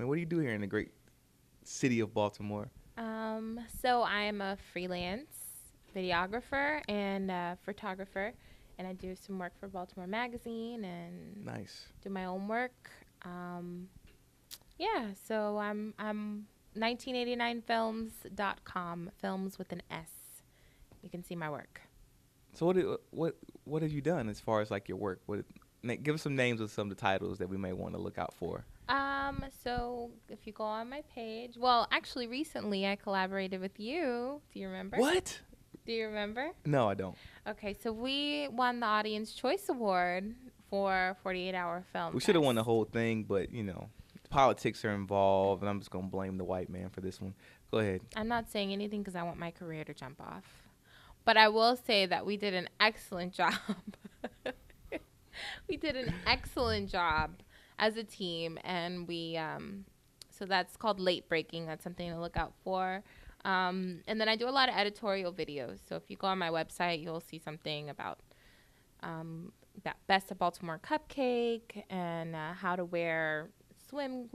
mean, what do you do here in the great city of Baltimore? So I am a freelance videographer and photographer, and I do some work for Baltimore Magazine and Nice. do my own work. Um, yeah, so I'm 1989films.com, films with an S. You can see my work. So what have you done as far as like your work? Give us some names of some of the titles that we may want to look out for. So if you go on my page, well, actually, recently I collaborated with you. Do you remember? What? Do you remember? No, I don't. Okay, so we won the Audience Choice Award for 48-hour film. We should have won the best. whole thing, but politics are involved, and I'm just gonna blame the white man for this one. Go ahead. I'm not saying anything because I want my career to jump off. But I will say that we did an excellent job. We did an excellent job as a team, and so that's called late breaking. That's something to look out for. And then I do a lot of editorial videos. So if you go on my website, you'll see something about that Best of Baltimore cupcake and how to wear swim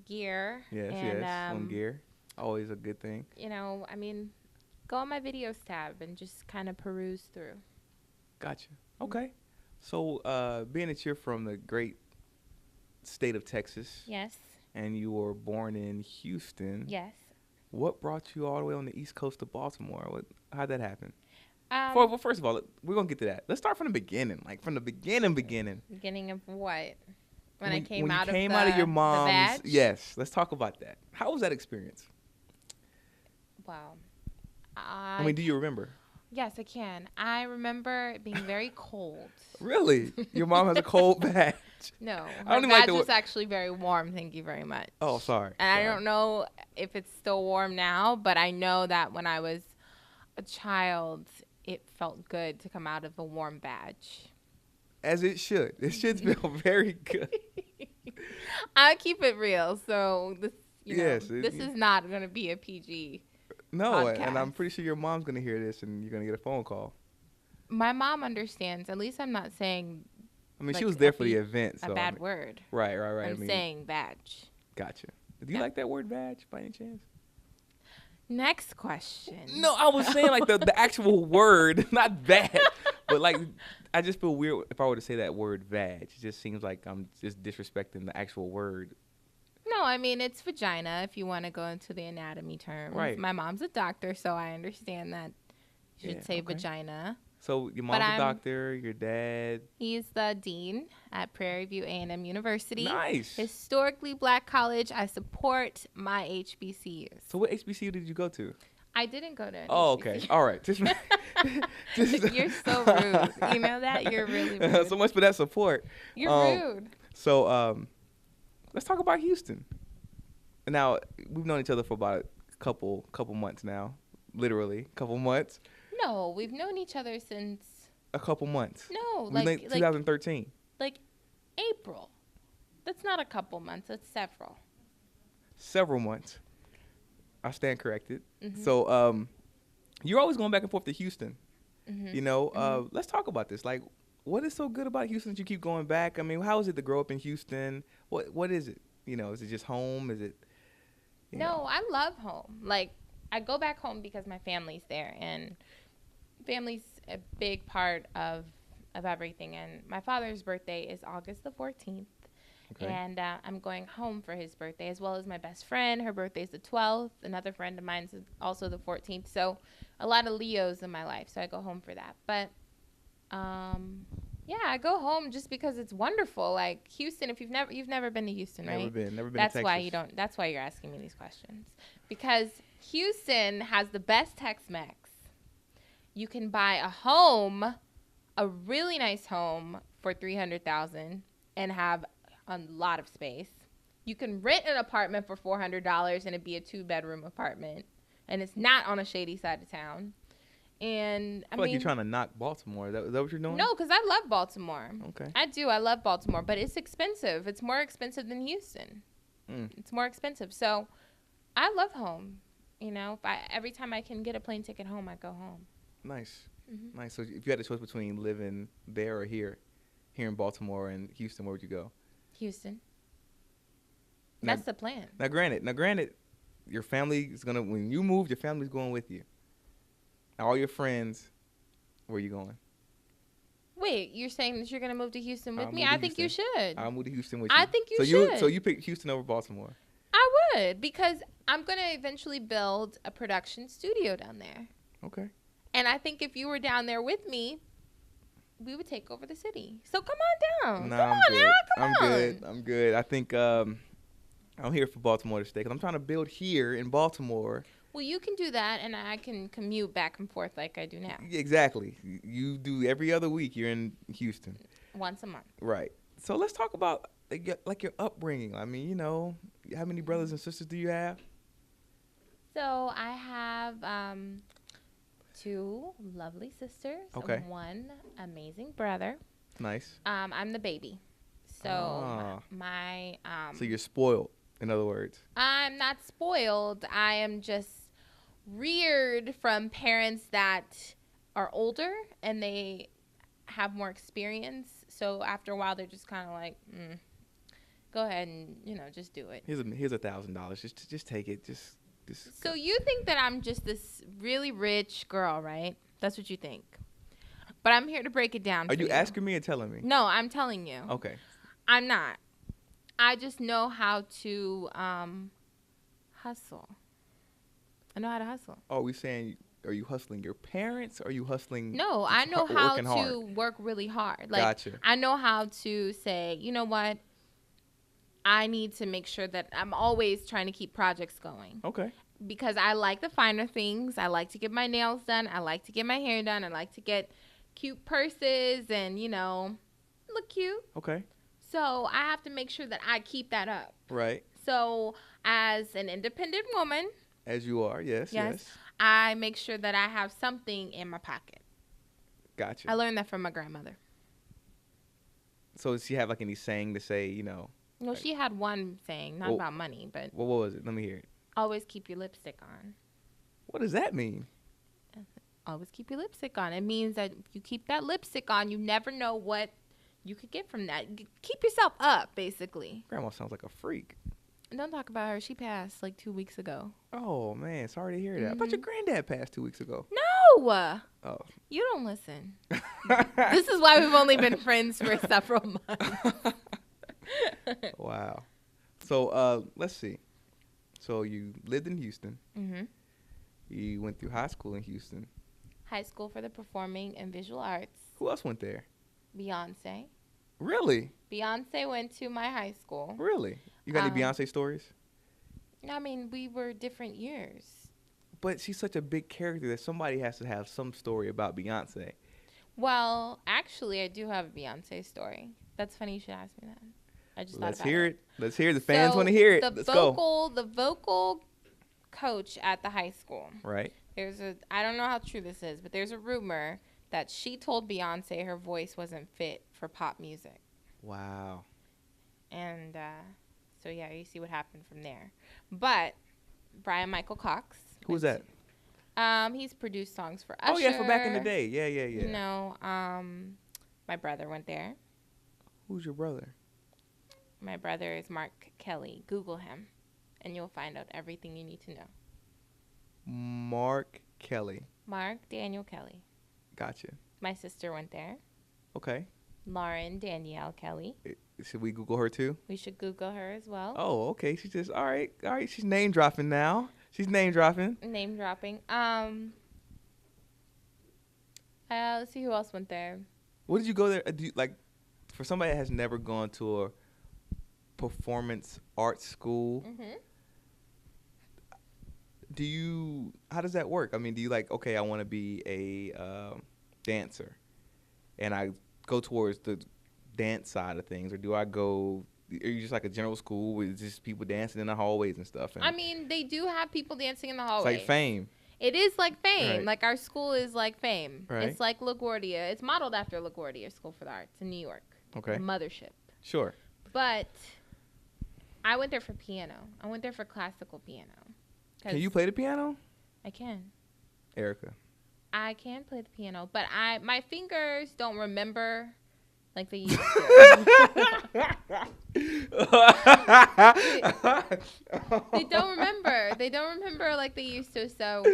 gear. Yes, and, yes. Swim gear, always a good thing. I mean, go on my videos tab and just kind of peruse through. Gotcha. Okay. So, being that you're from the great state of Texas, Yes. and you were born in Houston, Yes. what brought you all the way on the east coast of Baltimore? How'd that happen? Um, Well, first of all, we're gonna get to that. Let's start from the beginning, like from the beginning. Beginning of what? When I came when out you came of out of your the mom's, vag? yes. Let's talk about that. How was that experience? Wow. I mean, do you remember? Yes, I can. I remember it being very cold. Really? Your mom has a cold badge? No, I don't her even like badge the is actually very warm. Thank you very much. Oh, sorry. And I Sorry. don't know if it's still warm now, but I know that when I was a child, it felt good to come out of a warm badge. As it should. It should feel very good. I keep it real, so this, Yes, this is not going to be a PG. No, and I'm podcast. pretty sure your mom's gonna hear this, and you're gonna get a phone call. My mom understands. At least I'm not saying I mean, she like was there a for the event, a so bad word. right. I'm saying badge. Gotcha. Do you Yeah. like that word badge by any chance? Next question. No, I was saying like the actual word, not that. But like, I just feel weird if I were to say that word vag. It just seems like I'm just disrespecting the actual word. No, I mean it's vagina if you want to go into the anatomy terms. Right. My mom's a doctor, so I understand that you should Yeah, say okay. vagina. So your mom's a I'm- doctor, your dad. He's the dean at Prairie View A&M University. Nice. Historically black college. I support my HBCUs. So what HBCU did you go to? I didn't go to an Oh, HBCU. okay. All right. You're so rude. You know that? You're really rude. So much for that support. You're rude. So let's talk about Houston. Now we've known each other for about a couple months now, literally couple months. No, we've known each other since A couple months. no, We met 2013. like April. That's not a couple months. That's several. Several months. I stand corrected. Mhm. So you're always going back and forth to Houston. Mhm. Let's talk about this. Like, what is so good about Houston that you keep going back? I mean, how is it to grow up in Houston? What is it? Is it just home? Is it? No, I love home. Like I go back home because my family's there, and family's a big part of everything. And my father's birthday is August the 14th. Okay. And I'm going home for his birthday, as well as my best friend. Her birthday's the 12th. Another friend of mine's also the 14th. So a lot of Leos in my life. So I go home for that. But yeah, I go home just because it's wonderful. Like Houston, if you've never been to Houston, right? Never been. That's to why Texas. you don't. That's why you're asking me these questions, because Houston has the best Tex-Mex. You can buy a home, a really nice home for $300,000, and have a lot of space. You can rent an apartment for $400 and it'd be a 2-bedroom apartment, and it's not on a shady side of town. And I feel like you're trying to knock Baltimore. Is that what you're doing? no, because I love Baltimore. Okay. I do. I love Baltimore, but it's expensive. It's more expensive than Houston. It's more expensive. So I love home. Every time I can get a plane ticket home, I go home. Nice. Mhm. Nice. So if you had a choice between living there or here in Baltimore and Houston, where would you go? Houston. Now, That's the plan. Now, granted, your family is gonna when you move, your family's going with you. All your friends, where you going? Wait, you're saying that you're going to move to Houston with I'll me? move to I think you Houston. should. I'll move to Houston with you. I think you so should. So you pick Houston over Baltimore? I would, because I'm going to eventually build a production studio down there. Okay. And I think if you were down there with me, we would take over the city. So come on down. Nah, come on, Eric. Come on. I'm good. I think I'm here for Baltimore to stay because I'm trying to build here in Baltimore. Well, you can do that, and I can commute back and forth like I do now. Exactly. You do every other week. You're in Houston. Once a month. Right. So let's talk about like your upbringing. I mean, how many brothers and sisters do you have? So I have 2 lovely sisters. Okay. 1 amazing brother. Nice. I'm the baby. So my So you're spoiled, in other words. I'm not spoiled. I am just reared from parents that are older and they have more experience. So after a while, they're just kind of like, go ahead and just do it. Here's $1,000. Just take it. Just. So you think that I'm just this really rich girl, right? That's what you think. But I'm here to break it down. Are you asking me or telling me? No, I'm telling you. Okay. I'm not. I just know how to hustle. I know how to hustle. Oh, we saying, are you hustling your parents or are you hustling? No, I know how to hard? work really hard. Like, Gotcha. I know how to say, you know what? I need to make sure that I'm always trying to keep projects going. Okay. Because I like the finer things. I like to get my nails done. I like to get my hair done. I like to get cute purses and, look cute. Okay. So I have to make sure that I keep that up. Right. So as an independent woman. As you are, yes. I make sure that I have something in my pocket. Gotcha. I learned that from my grandmother. So does she have like any saying to say, No, she had one saying, not about money, but. What was it? Let me hear it. Always keep your lipstick on. What does that mean? Always keep your lipstick on. It means that if you keep that lipstick on, you never know what you could get from that. Keep yourself up, basically. Grandma sounds like a freak. Don't talk about her. She passed like 2 weeks ago. Oh, man. Sorry to hear that. I thought your granddad passed 2 weeks ago. No! Oh. You don't listen. This is why we've only been friends for several months. Wow. So, let's see. So, you lived in Houston. Mm-hmm. You went through high school in Houston. High School for the Performing and Visual Arts. Who else went there? Beyonce. Really? Beyonce went to my high school. Really? You got any Beyonce stories? I mean, we were different years. But she's such a big character that somebody has to have some story about Beyonce. Well, actually, I do have a Beyonce story. That's funny you should ask me that. I just Let's thought about hear it. Let's hear it. The fans want to hear it. Let's go. The vocal coach at the high school. Right. I don't know how true this is, but there's a rumor that she told Beyonce her voice wasn't fit for pop music. Wow. And so, yeah, you see what happened from there. But Brian Michael Cox. Who's that? He's produced songs for Usher. Oh, yeah, for back in the day. Yeah. My brother went there. Who's your brother? My brother is Mark Kelley. Google him, and you'll find out everything you need to know. Mark Kelley. Mark Daniel Kelley. Gotcha. My sister went there. Okay. Lauren Danielle Kelley. Should we Google her too? We should Google her as well. Oh, okay. She's just all right. She's name dropping now. She's name dropping. Name dropping. Let's see who else went there. What did you go there? For somebody that has never gone to a performance arts school, how does that work? I mean, do you okay, I want to be a dancer, and I go towards the dance side of things, or are you just like a general school with just people dancing in the hallways and stuff? And I mean, they do have people dancing in the hallways. It's like Fame. It is like Fame. Right. Like our school is like Fame. Right. It's like LaGuardia. It's modeled after LaGuardia School for the Arts in New York. Okay. The mothership. Sure. But I went there for piano. I went there for classical piano. Can you play the piano? I can. Erika. I can play the piano, but my fingers don't remember like they used to. They don't remember. They don't remember like they used to. So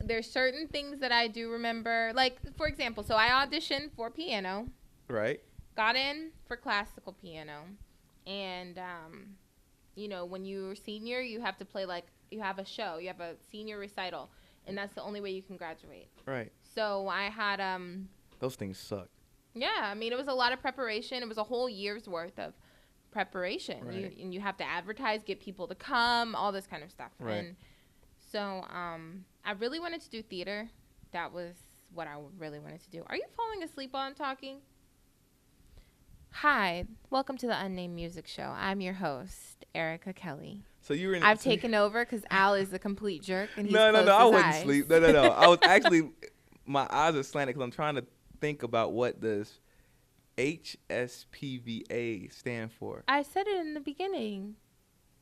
there's certain things that I do remember. Like, for example, so I auditioned for piano. Right. Got in for classical piano. And, you know, when you're senior, you have to play, like, you have a show. You have a senior recital. And that's the only way you can graduate. Right. So I had, those things suck. yeah, I mean, it was a lot of preparation. It was a whole year's worth of preparation. Right. And you have to advertise, get people to come, all this kind of stuff. Right. And so I really wanted to do theater. That was what I really wanted to do. Are you falling asleep while I'm talking? Hi, welcome to the Unnamed Music Show. I'm your host, Erika Kelley. So you were. I've taken over because Al is a complete jerk, and he's No, closed I his wasn't eyes. asleep. No. I was actually, my eyes are slanted because I'm trying to think about what does HSPVA stand for. I said it in the beginning.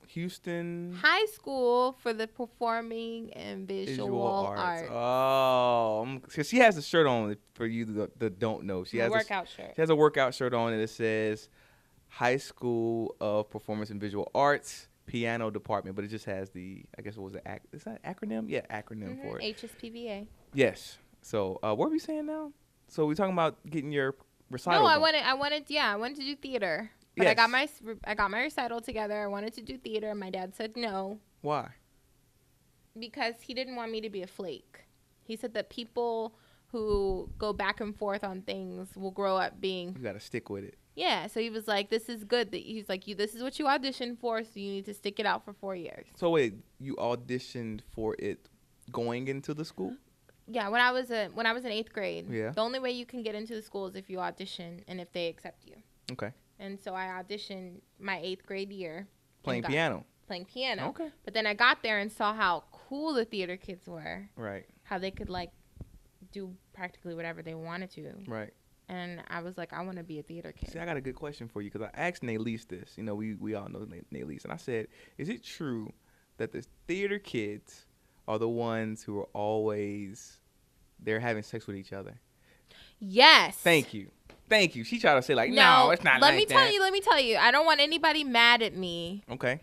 Houston High School for the Performing and Visual Arts. Oh, so she has a shirt on for you that don't know. She has Workout shirt. She has a workout shirt on, and it says High School of Performance and Visual Arts Piano Department, but it just has the, I guess, what was it? Is that acronym? Yeah, acronym for it. HSPVA. Yes. So what are we saying now? So we're talking about getting your recital. No, I going. wanted to do theater. But Yes. I got my recital together. I wanted to do theater. My dad said no Why? because he didn't want me to be a flake. He said that people who go back and forth on things will grow up being. You got to stick with it. Yeah, so he was like, this is good. He's like, this is what you auditioned for, so you need to stick it out for 4 years. So wait, you auditioned for it going into the school? Yeah, when I was in 8th grade, Yeah. the only way you can get into the school is if you audition and if they accept you. Okay. And so I auditioned my 8th grade year. Playing piano. Playing piano. Okay. But then I got there and saw how cool the theater kids were. Right. How they could, like, do practically whatever they wanted to. Right. And I was like, I want to be a theater kid. See, I got a good question for you because I asked Naylise this. You know, we all know Naylise. And I said, is it true that the theater kids are the ones who are always, they're having sex with each other? Yes. Thank you. She tried to say, like, no, it's not let like me that. Let me tell you. I don't want anybody mad at me. Okay.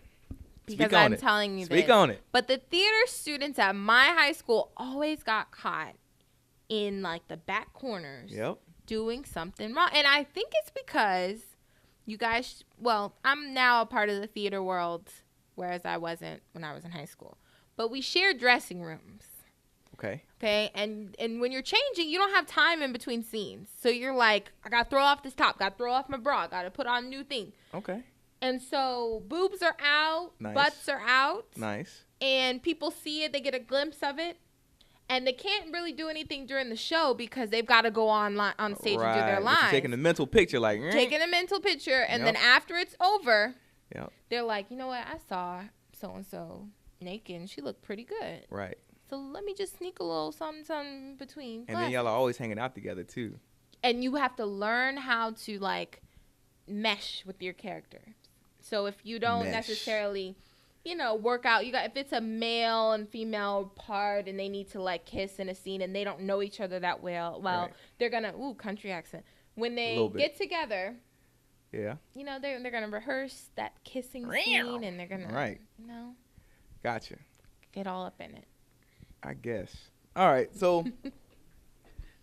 Because I'm telling you this. Speak on it. But the theater students at my high school always got caught in, like, the back corners. Yep. Doing something wrong. And I think it's because you guys, I'm now a part of the theater world, whereas I wasn't when I was in high school. But we share dressing rooms. Okay. Okay. And when you're changing, you don't have time in between scenes. So you're like, I got to throw off this top, got to throw off my bra, got to put on a new thing. Okay. And so boobs are out, Nice. butts are out. Nice. And people see it, they get a glimpse of it. And they can't really do anything during the show because they've got to go on stage and do their But lines. you're taking a mental picture, like Taking a mental picture, and Yep. then after it's over, Yep. they're like, you know what? I saw so-and-so naked, and she looked pretty good. Right. So let me just sneak a little something between And then glasses. y'all are always hanging out together too. And you have to learn how to, like, mesh with your character. So if you don't Mesh. necessarily, work out, if it's a male and female part and they need to, like, kiss in a scene and they don't know each other that well, Right. they're gonna country accent. When they Little bit. get together, Yeah. they're gonna rehearse that kissing scene and they're gonna Right. Gotcha. get all up in it. I guess. All right. So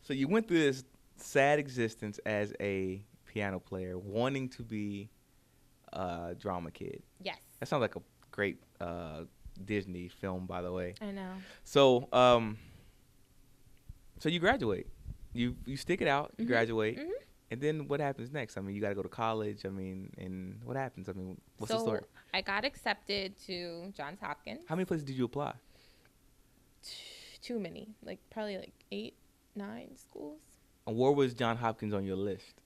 you went through this sad existence as a piano player, wanting to be a drama kid. Yes. That sounds like a great Disney film, by the way. I know. So so you graduate. You stick it out. You graduate. Mhm. And then what happens next? I mean, you got to go to college. I mean, and what happens? I mean, what's the So story? I got accepted to Johns Hopkins. How many places did you apply? Too many. Like, probably like 8, 9 schools. And where was Johns Hopkins on your list?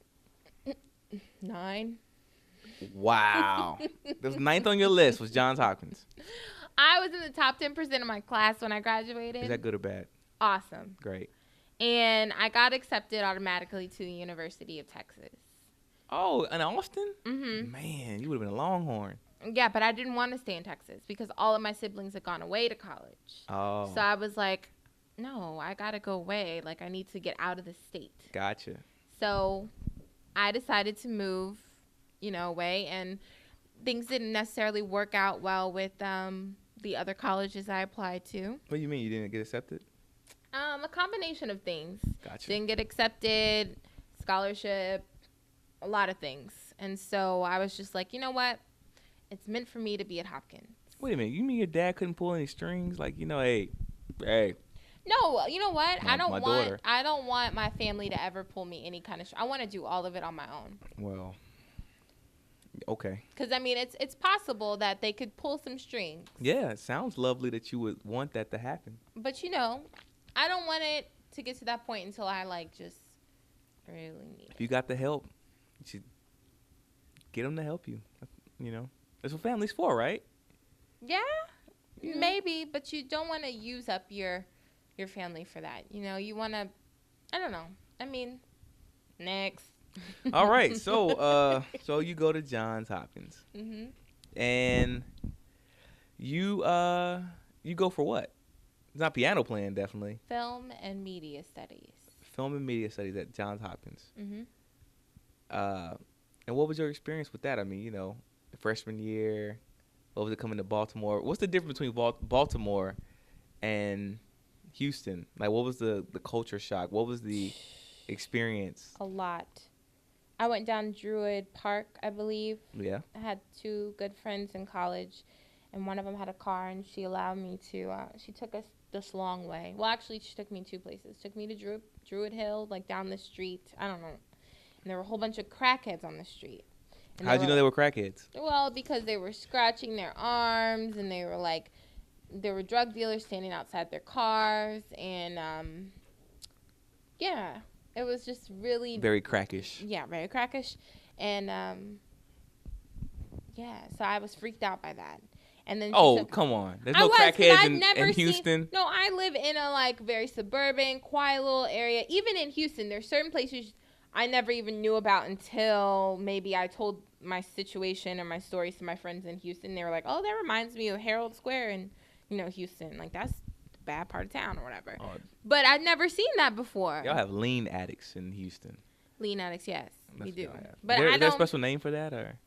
9. Wow. The ninth on your list was Johns Hopkins. I was in the top 10% of my class when I graduated. Is that good or bad? Awesome. Great. And I got accepted automatically to the University of Texas. Oh, in Austin? Mm-hmm. Man, you would have been a Longhorn. Yeah, but I didn't want to stay in Texas because all of my siblings had gone away to college. Oh. So I was like, no, I got to go away. Like, I need to get out of the state. Gotcha. So I decided to move, away, and things didn't necessarily work out well with the other colleges I applied to. What do you mean you didn't get accepted? A combination of things. Gotcha. Didn't get accepted, scholarship, a lot of things. And so I was just like, you know what? It's meant for me to be at Hopkins. Wait a minute. You mean your dad couldn't pull any strings? Like, hey. No, you know what? My daughter. I don't want my family to ever pull me any kind of. I want to do all of it on my own. Well, okay. Because I mean, it's possible that they could pull some strings. Yeah, it sounds lovely that you would want that to happen. But I don't want it to get to that point until I just really need it. If you got the help, you should get them to help you. That's what family's for, right? Yeah, maybe, but you don't want to use up your family for that. You want to. I don't know. I mean, next. All right, so you go to Johns Hopkins, and you go for what? It's not piano playing, definitely. Film and media studies. Film and media studies at Johns Hopkins. And what was your experience with that? I mean, freshman year, what was it coming to Baltimore? What's the difference between Baltimore and Houston? Like, what was the culture shock? What was the experience? A lot. I went down Druid Park, I believe. Yeah. I had 2 good friends in college, and one of them had a car, and she allowed me to, she took us this long way. Well, actually, she took me 2 places. Took me to Druid Hill, down the street. I don't know. And there were a whole bunch of crackheads on the street. How'd you know they were crackheads? Well, because they were scratching their arms, and they were there were drug dealers standing outside their cars, and yeah, it was just really very crackish. Yeah, very crackish, and yeah, so I was freaked out by that. And then come on, there's no crackheads in Houston. No, I live in a very suburban, quiet little area. Even in Houston, there's certain places I never even knew about until maybe I told my situation or my stories to my friends in Houston. They were like, "Oh, that reminds me of Herald Square in, Houston. That's the bad part of town or whatever." But I'd never seen that before. Y'all have lean addicts in Houston. Lean addicts, yes, we do. But is there a special name for that, or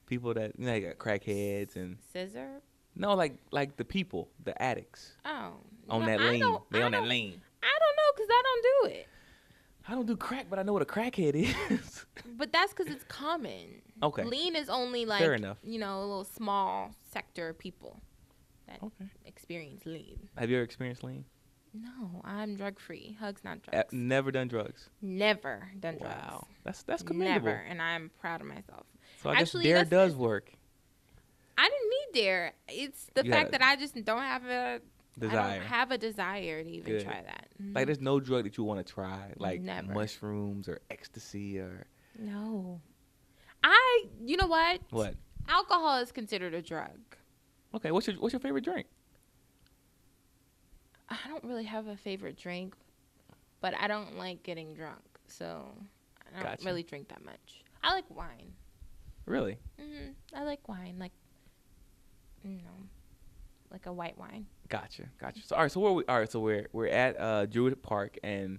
people that got crackheads and scissor? No, like the people, the addicts. Oh, on that lean. They on that lean. I don't know because I don't do it. I don't do crack, but I know what a crackhead is. But that's because it's common. Okay. Lean is only fair enough. A little small sector of people that experience lean. Have you ever experienced lean? No, I'm drug free. Hugs, not drugs. Never done drugs. Never done drugs. Wow, that's commendable. Never, and I'm proud of myself. So I guess Dare does work. I didn't need Dare. It's the fact that I just don't have a desire. I don't have a desire to even try that. Like, there's no drug that you want to try, like Never. mushrooms or ecstasy or. No. You know what? What? Alcohol is considered a drug. Okay, what's your favorite drink? I don't really have a favorite drink, but I don't like getting drunk, so I don't really drink that much. I like wine. Really? I like wine, like a white wine. Gotcha. So we're at Druid Park, and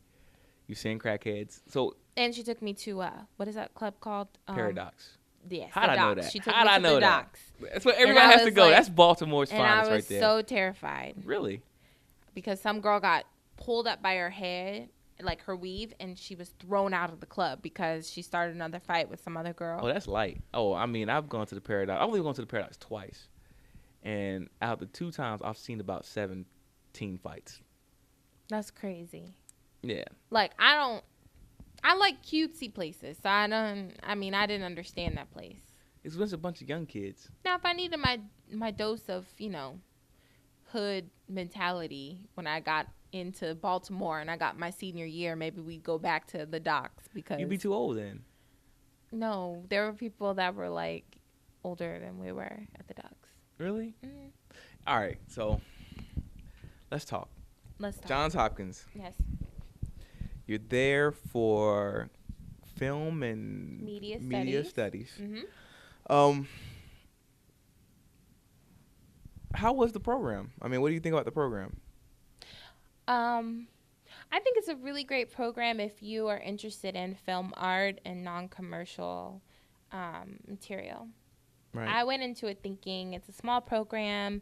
you're seeing crackheads. So. And she took me to what is that club called? Paradox. Yes. How'd I know that? She took me to the docks. That's where everybody has to go. That's Baltimore's finest right there. And I was so terrified. Really? Because some girl got pulled up by her head, like her weave, and she was thrown out of the club because she started another fight with some other girl. Oh, that's light. Oh, I mean, I've gone to the Paradox. I've only gone to the Paradox twice. And out of the 2 times, I've seen about 17 fights. That's crazy. Yeah. I like cutesy places, so I didn't understand that place. It's just a bunch of young kids. Now, if I needed my dose of, hood mentality when I got into Baltimore and I got my senior year, maybe we'd go back to the docks because... You'd be too old then. No, there were people that were, older than we were at the docks. Really? Mm-hmm. All right, so let's talk. Johns Hopkins. Yes. You're there for film and media studies. Mm-hmm. How was the program? I mean, what do you think about the program? I think it's a really great program if you are interested in film art and non-commercial material. Right. I went into it thinking it's a small program.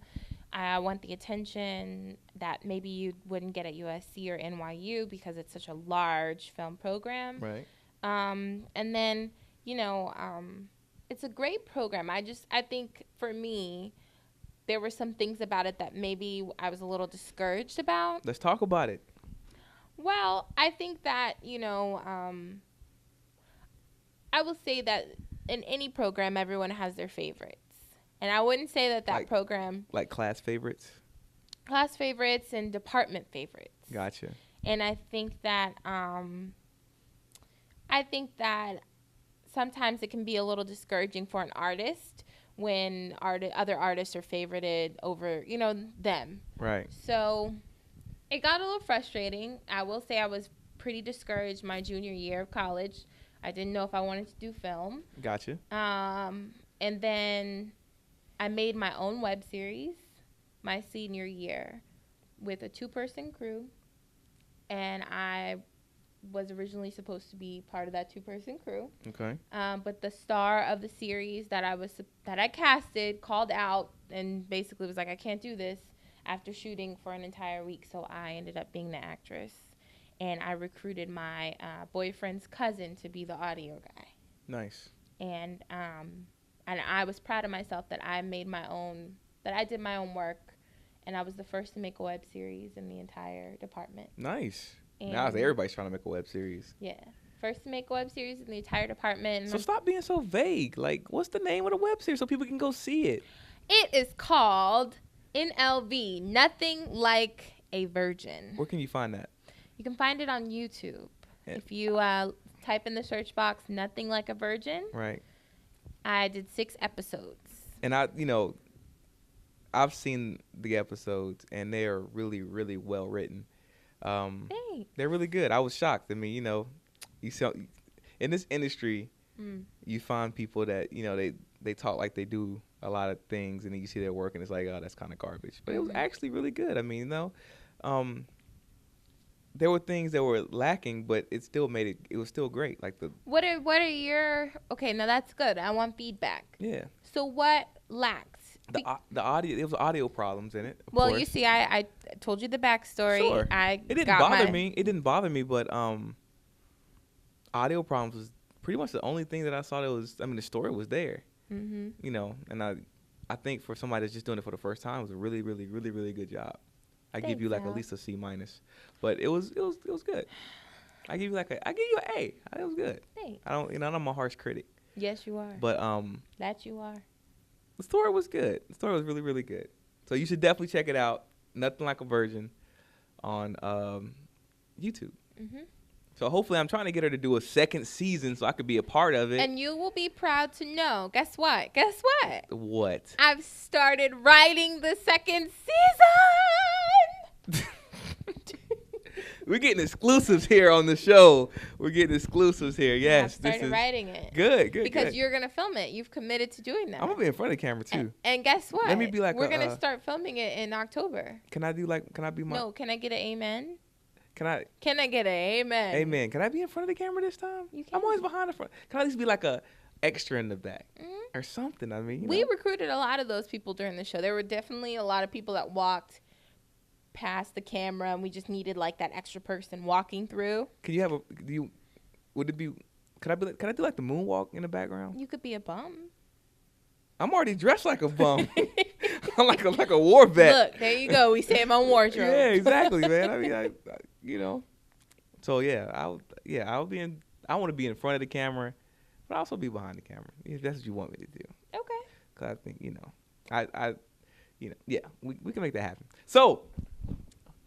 I want the attention that maybe you wouldn't get at USC or NYU because it's such a large film program. Right. And then, it's a great program. I think for me, there were some things about it that maybe I was a little discouraged about. Let's talk about it. Well, I think that, I will say that in any program, everyone has their favorites. And I wouldn't say that program... Like class favorites? Class favorites and department favorites. Gotcha. And I think that sometimes it can be a little discouraging for an artist when other artists are favorited over, them. Right. So it got a little frustrating. I will say I was pretty discouraged my junior year of college. I didn't know if I wanted to do film. Gotcha. And then I made my own web series my senior year with a 2-person crew. And I was originally supposed to be part of that 2-person crew. Okay. But the star of the series that I casted called out and basically was like, I can't do this after shooting for an entire week. So I ended up being the actress. And I recruited my boyfriend's cousin to be the audio guy. Nice. And I was proud of myself that I did my own work. And I was the first to make a web series in the entire department. Nice. And now everybody's trying to make a web series. Yeah. First to make a web series in the entire department. So stop being so vague. Like, what's the name of the web series so people can go see it? It is called NLV, Nothing Like a Virgin. Where can you find that? You can find it on YouTube. Yeah. If you type in the search box, Nothing Like a Virgin. Right. I did 6 episodes. And I've seen the episodes, and they are really, really well written. Thanks. They're really good. I was shocked. I mean, you sell, in this industry, you find people that they talk like they do a lot of things, and then you see their work, and it's like, oh, that's kind of garbage. But it was actually really good. I mean, there were things that were lacking, but it still made it. It was still great. Like What are your? Okay, now that's good. I want feedback. Yeah. So what lacks? The audio. There was audio problems in it. Well, course. you see, I told you the backstory. Sure. It didn't bother me. It didn't bother me, but audio problems was pretty much the only thing that I saw that was. I mean, the story was there. Mm-hmm. And I think for somebody that's just doing it for the first time, it was a really, really, really, really good job. I give you at least a C-, but it was good. I give you an A. It was good. Thanks. I'm a harsh critic. Yes, you are. But that you are. The story was good. The story was really, really good. So you should definitely check it out. Nothing Like a Virgin on YouTube. Mm-hmm. So hopefully I'm trying to get her to do a second season so I could be a part of it. And you will be proud to know. Guess what? What? I've started writing the second season. We're getting exclusives here on the show. Yes, I've started writing it. Good. Because you're gonna film it. You've committed to doing that. I'm gonna be in front of the camera too. And guess what? Let me be like we're gonna start filming it in October. Can I be my? No. Can I get an amen? Can I get an amen? Amen. Can I be in front of the camera this time? You can. I'm always behind the front. Can I at least be like a extra in the back or something? I mean, we recruited a lot of those people during the show. There were definitely a lot of people that walked past the camera, and we just needed like that extra person walking through. Can I do like the moonwalk in the background? You could be a bum. I'm already dressed like a bum. I'm like a war vet. Look, there you go. We save on wardrobe. Yeah, exactly, man. I mean, So I want to be in front of the camera, but also be behind the camera if that's what you want me to do. Okay. Cause I think we can make that happen. So,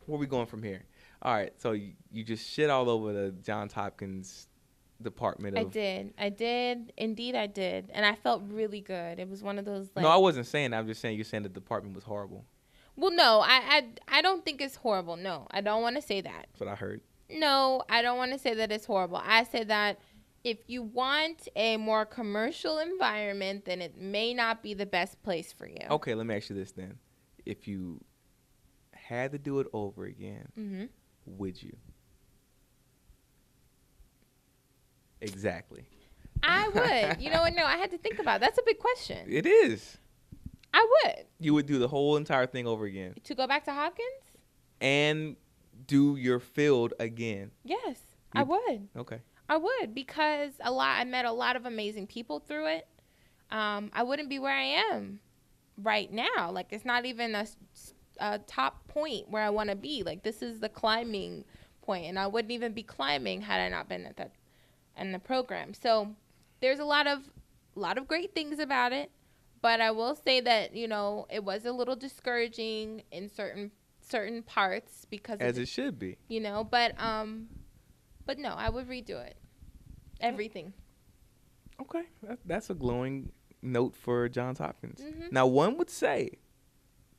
where are we going from here? All right, so you just shit all over the Johns Hopkins department of... I did. Indeed, I did. And I felt really good. It was one of those, like... No, I wasn't saying that. I'm just saying you're saying the department was horrible. Well, no, I don't think it's horrible. No, I don't want to say that. That's what I heard. No, I don't want to say that it's horrible. I said that if you want a more commercial environment, then it may not be the best place for you. Okay, let me ask you this then. If you had to do it over again, would you? Exactly. I would. You know what? No, I had to think about it. That's a big question. It is. I would. You would do the whole entire thing over again To go back to Hopkins? and do your field again. Yes, I would. Okay. I would, because I met a lot of amazing people through it. I wouldn't be where I am right now. Like, it's not even a top point where I want to be. Like, this is the climbing point, and I wouldn't even be climbing had I not been at that in the program. So there's a lot of great things about it, but I will say that, you know, it was a little discouraging in certain parts because As it should be. You know, but no, I would redo it. Everything. Okay. That's a glowing note for Johns Hopkins. Mm-hmm. Now, one would say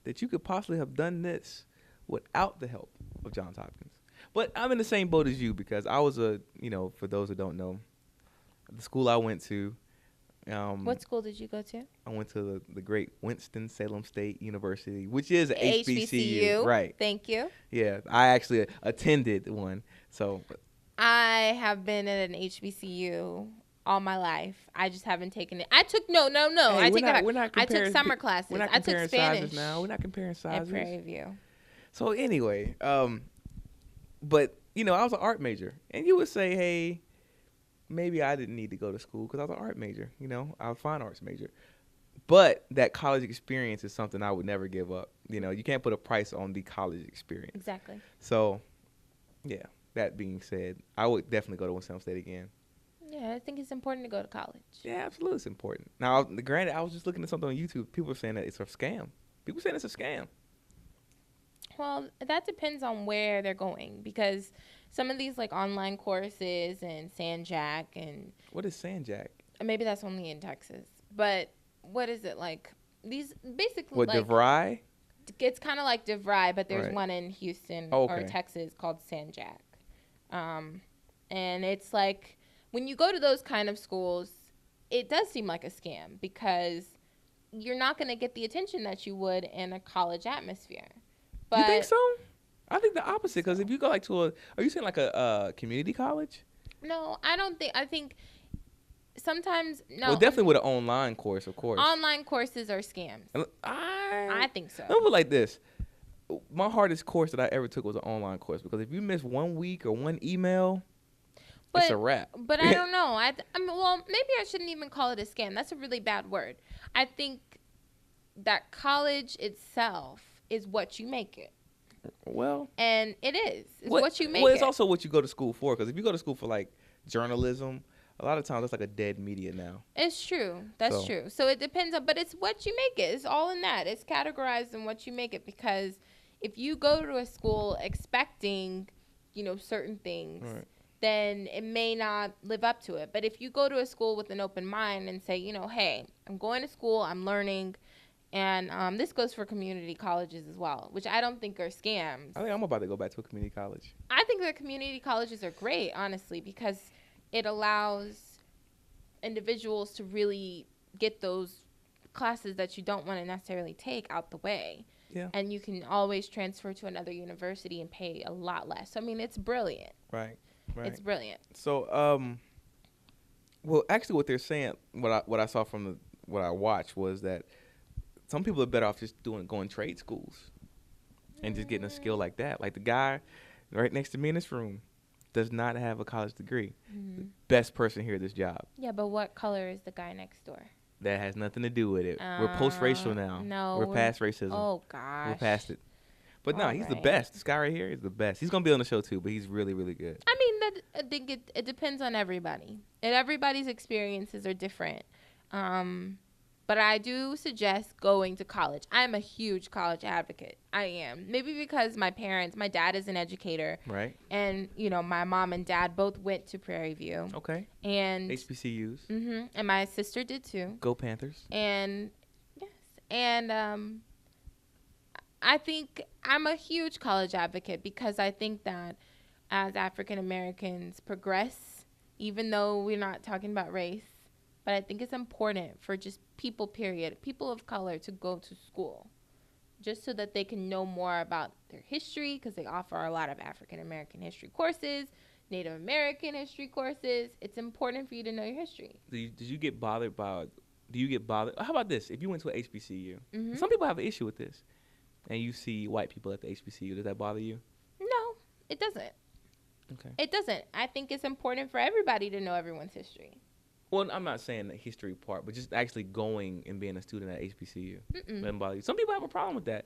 that you could possibly have done this without the help of Johns Hopkins. But I'm in the same boat as you, because I was for those who don't know, the school I went to. What school did you go to? I went to the great Winston-Salem State University, which is a HBCU. Right. Thank you. Yeah, I actually attended one. So I have been at an HBCU all my life. I just haven't taken it. I took no. Hey, I take it back. I took summer classes. We're not I took comparing Spanish sizes now. We're not comparing sizes. at Prairie View. So anyway, but I was an art major, and you would say, hey, maybe I didn't need to go to school because I was an art major. I was a fine arts major. But that college experience is something I would never give up. You can't put a price on the college experience. Exactly. So, yeah, that being said, I would definitely go to Winston State again. Yeah, I think it's important to go to college. Yeah, absolutely, it's important. Now, granted, I was just looking at something on YouTube. People are saying that it's a scam. People saying it's a scam. Well, that depends on where they're going, because some of these like online courses and Sandjack and what is Sandjack? Maybe that's only in Texas, but what is it like? These basically what, like DeVry? It's kind of like DeVry, but there's Right. one in Houston Okay. or Texas called Sandjack, and it's like when you go to those kind of schools, it does seem like a scam because you're not going to get the attention that you would in a college atmosphere. But You think so? I think the opposite, because if you go like to are you saying like a community college? No, I don't think. I think sometimes no. Well, definitely with an online course, of course. Online courses are scams. I think so. Let me put it like this. My hardest course that I ever took was an online course, because if you miss 1 week or one email, it's a wrap. But I don't know. I mean, well, maybe I shouldn't even call it a scam. That's a really bad word. I think that college itself is what you make it. Well, And it is. It's what you make Well, it's it. also what you go to school for, because if you go to school for like journalism, a lot of times that's like a dead media now. It's true. That's true. So it depends on, but it's what you make it. It's all in that. It's categorized in what you make it, because if you go to a school expecting, certain things, Right. then it may not live up to it. But if you go to a school with an open mind and say, hey, I'm going to school, I'm learning, and this goes for community colleges as well, which I don't think are scams. I think I'm about to go back to a community college. I think that community colleges are great, honestly, because it allows individuals to really get those classes that you don't want to necessarily take out the way. Yeah. And you can always transfer to another university and pay a lot less. So, I mean, it's brilliant. Right. It's brilliant. So, well, actually, what they're saying, what I saw from what I watched was that some people are better off just going trade schools and just getting a skill like that. Like the guy right next to me in this room does not have a college degree. Mm-hmm. The best person here at this job. Yeah, but what color is the guy next door? That has nothing to do with it. We're post-racial now. No. We're past racism. Oh, gosh. We're past it. But no, he's the Alright. best. This guy right here is the best. He's going to be on the show too, but he's really, really good. I mean, I think it depends on everybody. And everybody's experiences are different. But I do suggest going to college. I'm a huge college advocate. I am. Maybe because my dad is an educator. Right. And, my mom and dad both went to Prairie View. Okay. And HBCUs. Mm-hmm, and my sister did too. Go Panthers. And yes. And I think I'm a huge college advocate because I think that as African Americans progress, even though we're not talking about race, but I think it's important for just people of color to go to school just so that they can know more about their history, because they offer a lot of African American history courses, Native American history courses. It's important for you to know your history. Do you get bothered by? Do you get bothered? How about this? If you went to an HBCU, Mm-hmm. some people have an issue with this, and you see white people at the HBCU, does that bother you? No, it doesn't. Okay. It doesn't. I think it's important for everybody to know everyone's history. Well, I'm not saying the history part, but just actually going and being a student at HBCU. Mm-mm. Doesn't bother you. Some people have a problem with that.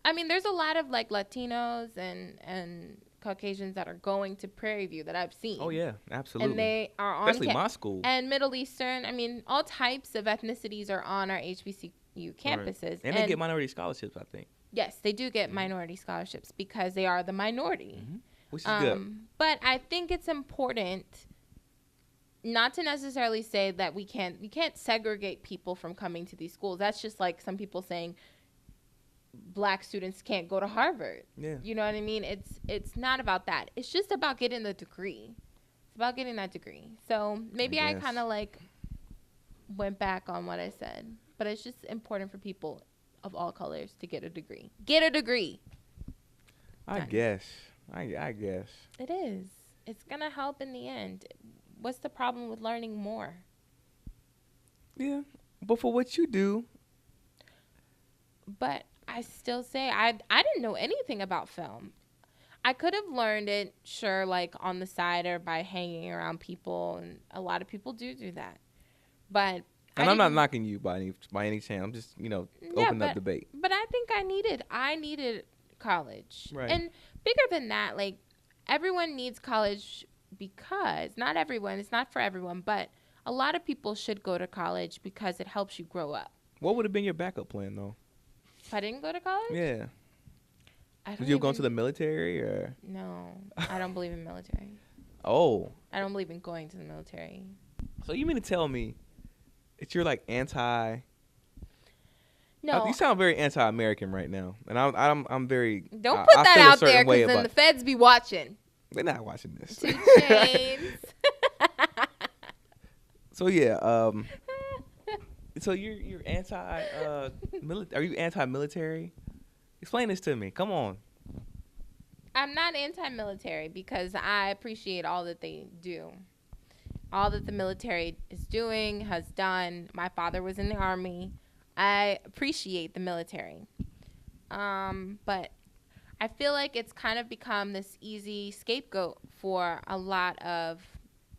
I mean, there's a lot of like Latinos and Caucasians that are going to Prairie View that I've seen. Oh yeah, absolutely. And they are on especially my school. And Middle Eastern. I mean, all types of ethnicities are on our HBCU campuses. Right. And they get minority scholarships, I think. Yes, they do get minority scholarships because they are the minority. Mm-hmm. Which is good. But I think it's important not to necessarily say that we can't segregate people from coming to these schools. That's just like some people saying black students can't go to Harvard. Yeah. You know what I mean? It's not about that. It's just about getting the degree. It's about getting that degree. So maybe I kind of like went back on what I said. But it's just important for people of all colors to get a degree. Get a degree. I guess. I guess. It is. It's going to help in the end. What's the problem with learning more? Yeah. But for what you do. But I still say I didn't know anything about film. I could have learned it, sure, like on the side or by hanging around people. And a lot of people do that. But and I'm not knocking you by any chance. I'm just, opening up debate. But I think I needed college. Right. And bigger than that, like everyone needs college because not everyone, it's not for everyone, but a lot of people should go to college because it helps you grow up. What would have been your backup plan though? If I didn't go to college? Yeah. Would you have gone to the military or? No, I don't believe in military. Oh. I don't believe in going to the military. So you mean to tell me that you're like anti? No. You sound very anti-American right now, and I'm very. Don't put that out there because then the feds be watching. They're not watching this. 2 Chainz. So yeah, so you're anti are you anti-military? Explain this to me. Come on. I'm not anti-military because I appreciate all that they do. All that the military is doing, has done. My father was in the Army. I appreciate the military. But I feel like it's kind of become this easy scapegoat for a lot of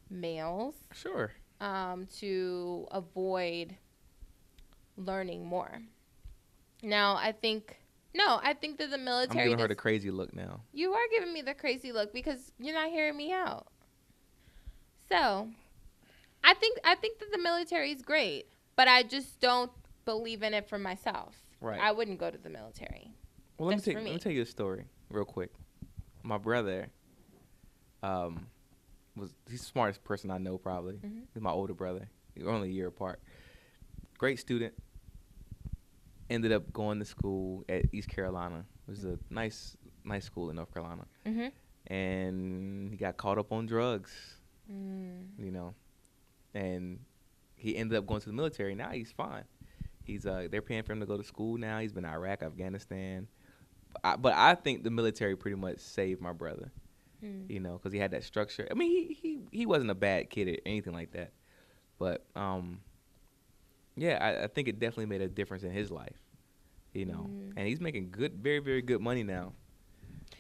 males. Sure. To avoid learning more. Now, I think that the military. I'm giving her the crazy look now. You are giving me the crazy look because you're not hearing me out. So, I think that the military is great, but I just don't believe in it for myself. Right. I wouldn't go to the military. Well, let me tell you a story real quick. My brother, he's the smartest person I know probably. Mm-hmm. He's my older brother. We're only a year apart. Great student. Ended up going to school at East Carolina. It was a nice school in North Carolina. Mm-hmm. And he got caught up on drugs, and he ended up going to the military. Now he's fine. They're paying for him to go to school now. He's been in Iraq, Afghanistan. But I think the military pretty much saved my brother, because he had that structure. I mean, he wasn't a bad kid or anything like that. But, I think it definitely made a difference in his life, And he's making very, very good money now,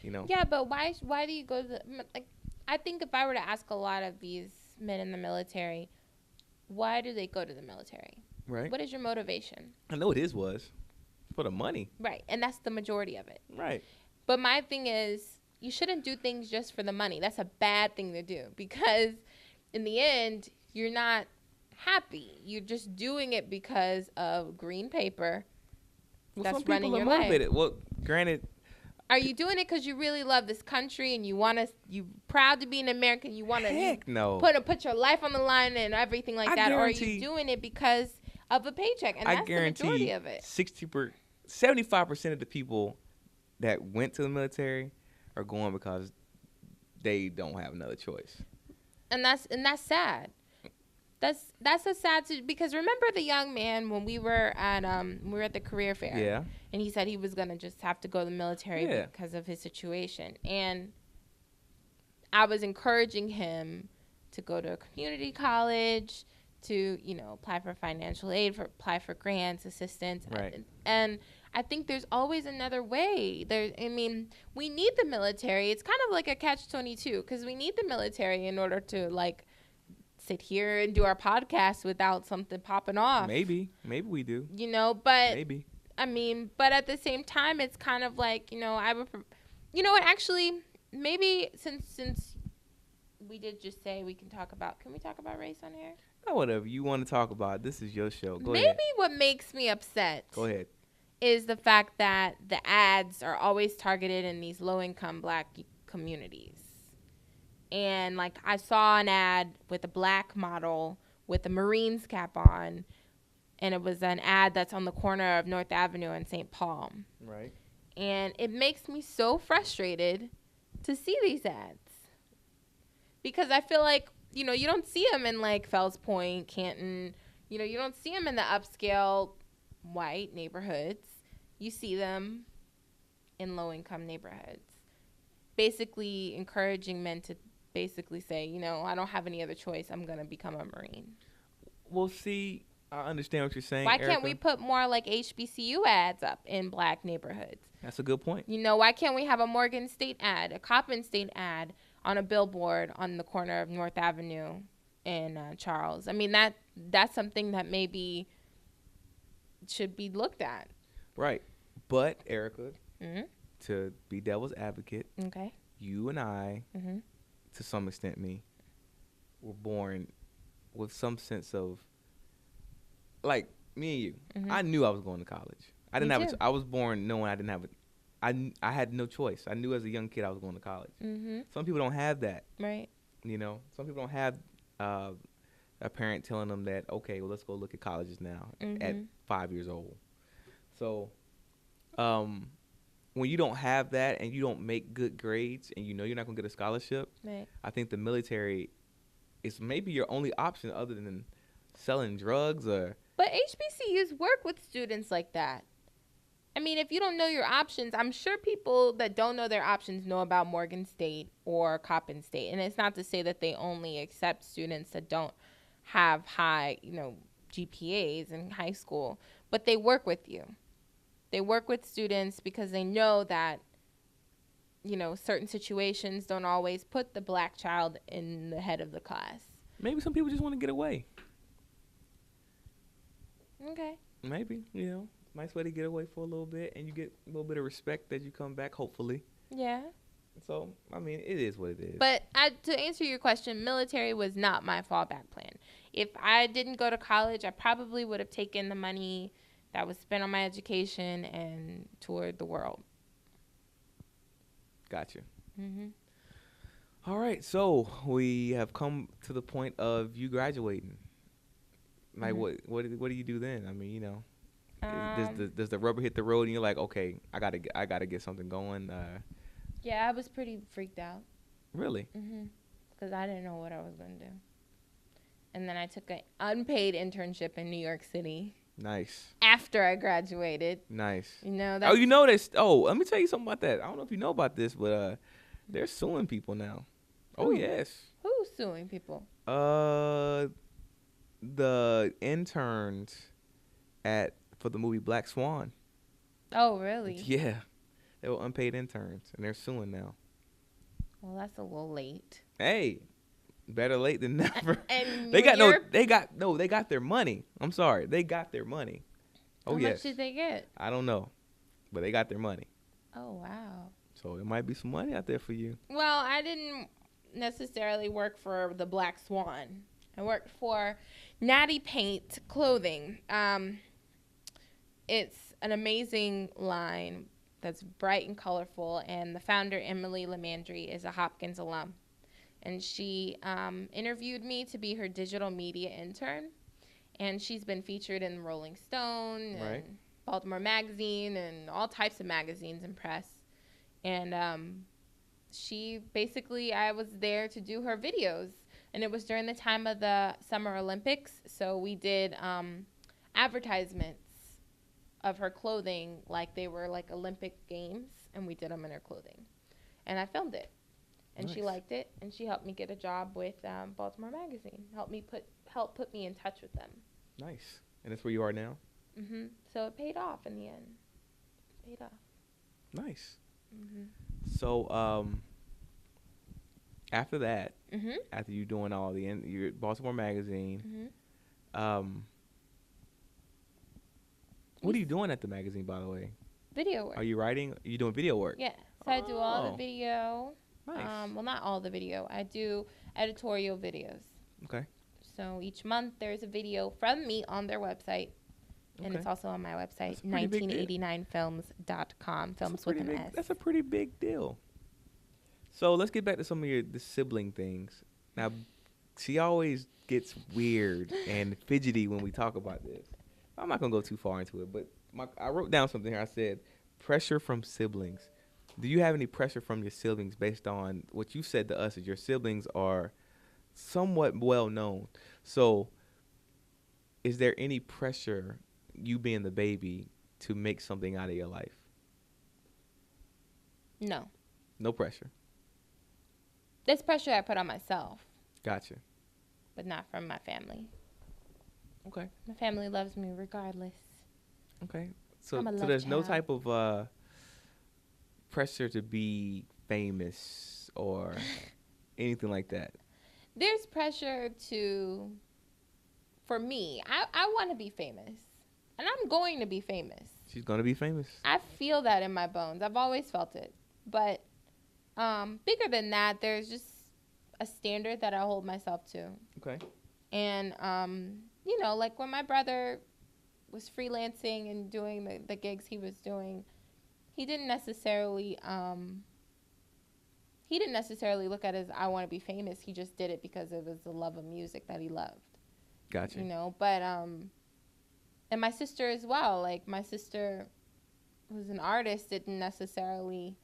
Yeah, but why do you go to the, like, I think if I were to ask a lot of these men in the military, why do they go to the military? Right. What is your motivation? I know what his was. For the money. Right. And that's the majority of it. Right. But my thing is, you shouldn't do things just for the money. That's a bad thing to do because in the end, you're not happy. You're just doing it because of green paper that's running your life. Well, granted. Are you doing it because you really love this country and you proud to be an American? You want to put your life on the line and everything like that? Or are you doing it because of a paycheck? And that's the majority of it. 75% of the people that went to the military are going because they don't have another choice. And that's sad. That's a sad because remember the young man when we were at the career fair. Yeah. And he said he was gonna just have to go to the military because of his situation. And I was encouraging him to go to a community college, to, you know, apply for financial aid, apply for grants, assistance. Right. And I think there's always another way. We need the military. It's kind of like a catch-22 because we need the military in order to, like, sit here and do our podcast without something popping off. Maybe we do. You know, but Maybe. But at the same time, it's kind of like, you know, you know what, actually, maybe since we did just say can we talk about race on here? Oh, whatever you want to talk about. This is your show. Go ahead. Maybe what makes me upset. Go ahead. Is the fact that the ads are always targeted in these low-income black communities. And, like, I saw an ad with a black model with a Marines cap on, and it was an ad that's on the corner of North Avenue and St. Paul. Right. And it makes me so frustrated to see these ads. Because I feel like, you know, you don't see them in, like, Fells Point, Canton. You know, you don't see them in the upscale white neighborhoods. You see them in low-income neighborhoods. Basically encouraging men to basically say, you know, I don't have any other choice. I'm going to become a Marine. Well, see, I understand what you're saying, Why Erika. can't we put more, like, HBCU ads up in black neighborhoods? That's a good point. You know, why can't we have a Morgan State ad, a Coppin State ad on a billboard on the corner of North Avenue in Charles? I mean, that's something that maybe should be looked at. Right. But, Erika, Mm-hmm. to be devil's advocate, Okay. you and I, Mm-hmm. to some extent me, were born with some sense of, like, me and you. Mm-hmm. I knew I was going to college. I didn't Me have too. I was born knowing I didn't have I had no choice. I knew as a young kid I was going to college. Mm-hmm. Some people don't have that. Right. You know, some people don't have a parent telling them that, okay, well, let's go look at colleges now at 5 years old. So, when you don't have that and you don't make good grades and you know you're not going to get a scholarship, Right. I think the military is maybe your only option other than selling drugs or... But HBCUs work with students like that. I mean, if you don't know your options, I'm sure people that don't know their options know about Morgan State or Coppin State. And it's not to say that they only accept students that don't have high, you know, GPAs in high school, but they work with you. They work with students because they know that, you know, certain situations don't always put the black child in the head of the class. Maybe some people just want to get away. Okay. Maybe, you know, nice way to get away for a little bit, and you get a little bit of respect as you come back, hopefully. Yeah. So, I mean, it is what it is. But to answer your question, military was not my fallback plan. If I didn't go to college, I probably would have taken the money that was spent on my education and toured the world. Gotcha. Mm-hmm. All right, so we have come to the point of you graduating. Like, what do you do then? I mean, you know, does the rubber hit the road and you're like, okay, I gotta get something going? Yeah, I was pretty freaked out. Really? Mm-hmm. Because I didn't know what I was going to do. And then I took an unpaid internship in New York City. Nice. After I graduated. Nice. You know, you know this. Oh, let me tell you something about that. I don't know if you know about this, but they're suing people now. Who? Oh, yes. Who's suing people? The interns for the movie Black Swan. Oh, really? Yeah. They were unpaid interns, and they're suing now. Well, that's a little late. Hey, better late than never. And they got their money. I'm sorry, they got their money. Oh, How yes. much did they get? I don't know, but they got their money. Oh, wow. So it might be some money out there for you. Well, I didn't necessarily work for the Black Swan. I worked for Natty Paint Clothing. It's an amazing line that's bright and colorful, and the founder, Emily Lemandry, is a Hopkins alum. And she interviewed me to be her digital media intern, and she's been featured in Rolling Stone Right. and Baltimore Magazine and all types of magazines and press. And I was there to do her videos, and it was during the time of the Summer Olympics, so we did advertisements of her clothing like they were like Olympic games, and we did them in her clothing. And I filmed it. and she liked it, and she helped me get a job with Baltimore Magazine. Help put me in touch with them. Nice. And that's where you are now? So it paid off in the end. Paid off. Nice. So after that, after you doing all your Baltimore Magazine, what are you doing at the magazine, by the way? Video work. Are you writing? Are you doing video work? Yeah. So I do all the video. Nice. Well, not all the video. I do editorial videos. Okay. So each month there's a video from me on their website. And it's also on my website, 1989films.com. Films with an S. That's a pretty big deal. So let's get back to some of the sibling things. Now, she always gets weird and fidgety when we talk about this. I'm not going to go too far into it, but I wrote down something here. I said, pressure from siblings. Do you have any pressure from your siblings based on what you said to us that your siblings are somewhat well known? So is there any pressure, you being the baby, to make something out of your life? No. No pressure. There's pressure I put on myself. Gotcha. But not from my family. Okay. My family loves me regardless. Okay. So child. there's no type of pressure to be famous or anything like that. There's pressure for me, I want to be famous. And I'm going to be famous. She's going to be famous. I feel that in my bones. I've always felt it. But bigger than that, there's just a standard that I hold myself to. Okay. And, like when my brother was freelancing and doing the gigs he was doing, he didn't necessarily look at it as I want to be famous. He just did it because it was the love of music that he loved. Gotcha. But and my sister as well. Like my sister, who's an artist, didn't necessarily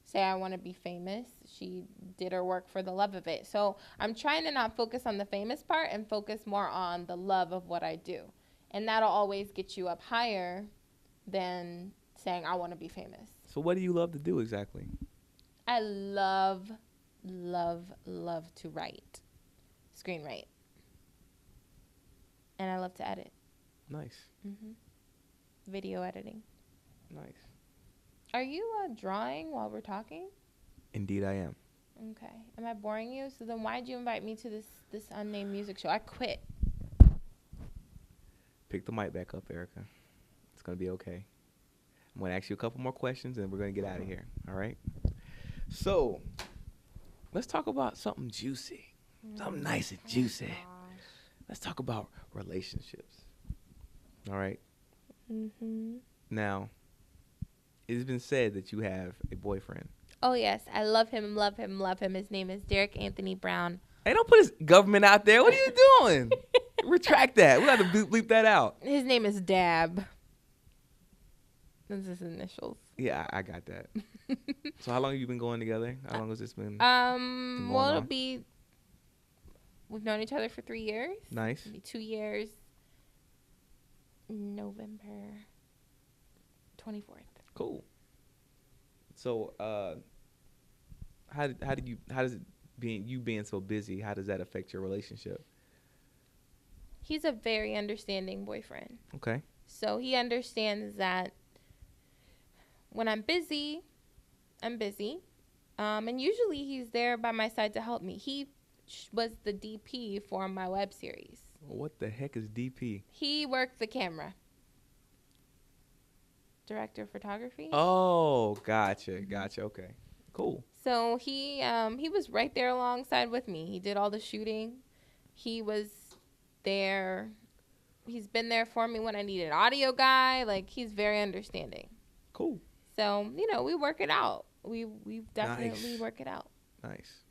say I want to be famous. She did her work for the love of it. So I'm trying to not focus on the famous part and focus more on the love of what I do. And that'll always get you up higher than saying I want to be famous. So what do you love to do exactly? I love to write, screenwrite. And I love to edit. Nice. Video editing. Nice. Are you drawing while we're talking? Indeed I am. Okay. Am I boring you? So then why'd you invite me to this unnamed music show? I quit. Pick the mic back up, Erika. It's going to be okay. I'm going to ask you a couple more questions and we're going to get out of here. All right? So, let's talk about something juicy. Something nice and juicy. Let's talk about relationships. All right? Now, it has been said that you have a boyfriend. Oh, yes. I love him, love him, love him. His name is Derek Anthony Brown. Hey, don't put his government out there. What are you doing? Retract that. We'll have to bleep that out. His name is Dab. That's his initials. Yeah, I got that. So how long have you been going together? How long has this been? We've known each other for 3 years. Nice. It'll be 2 years. November 24th. Cool. So, how does it being so busy, how does that affect your relationship? He's a very understanding boyfriend. Okay. So he understands that when I'm busy, I'm busy. And usually he's there by my side to help me. He was the DP for my web series. What the heck is DP? He worked the camera. Director of photography. Oh, gotcha. Okay. Cool. So he was right there alongside with me. He did all the shooting. He was there. He's been there for me when I needed an audio guy. Like, he's very understanding. Cool. So, we work it out. We definitely work it out. Nice.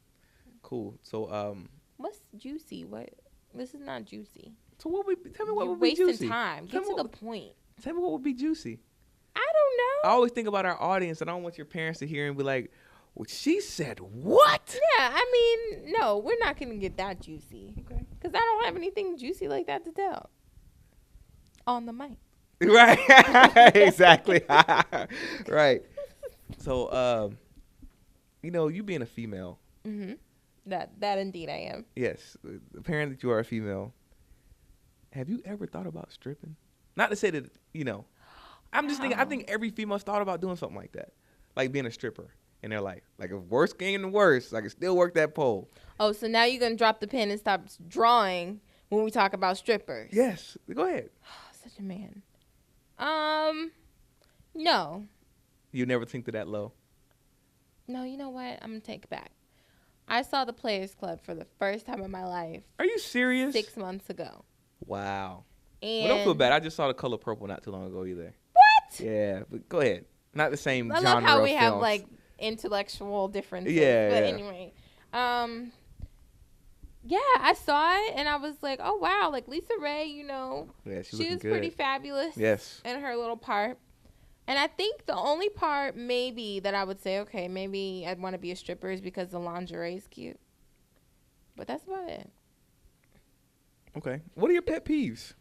Cool. So, what's juicy? This is not juicy. So tell me what You're would be juicy. You're wasting time. Get to the point. Tell me what would be juicy. I don't know. I always think about our audience, and I don't want your parents to hear and be like, well, she said what? Yeah, I mean, no, we're not going to get that juicy. Okay. Because I don't have anything juicy like that to tell. On the mic. Right. Exactly. Right. So, you being a female, Mm-hmm. That indeed I am. Yes. Apparently you are a female. Have you ever thought about stripping? Not to say that, I'm just thinking, I think every female's thought about doing something like that. Like being a stripper in their life. Like if worse came to worse, I can still work that pole. Oh, so now you're going to drop the pen and stop drawing when we talk about strippers. Yes. Go ahead. Such a man. No. You never think to that low? No, you know what? I'm going to take it back. I saw the Players Club for the first time in my life. Are you serious? 6 months ago. Wow. And Well, don't feel bad. I just saw The Color Purple not too long ago either. What? Yeah, but go ahead. Not the same genre. I love how we of have films. like intellectual differences. Yeah, But yeah. anyway, yeah, I saw it and I was like, oh wow, like Lisa Ray, Yeah, she was pretty fabulous. Yes. In her little part. And I think the only part maybe that I would say, okay, maybe I'd want to be a stripper is because the lingerie is cute. But that's about it. Okay. What are your pet peeves?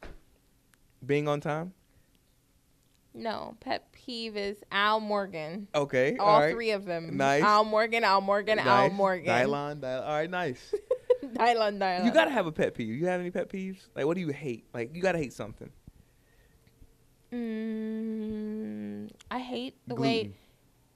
Being on time? No, pet peeve is Al Morgan. Okay. All right. 3 of them. Nice. Al Morgan, Al Morgan, Nice. Al Morgan. Dylon. All right, nice. Dylon. You got to have a pet peeve. You have any pet peeves? Like, what do you hate? Like, you got to hate something. I hate the Gluten. way.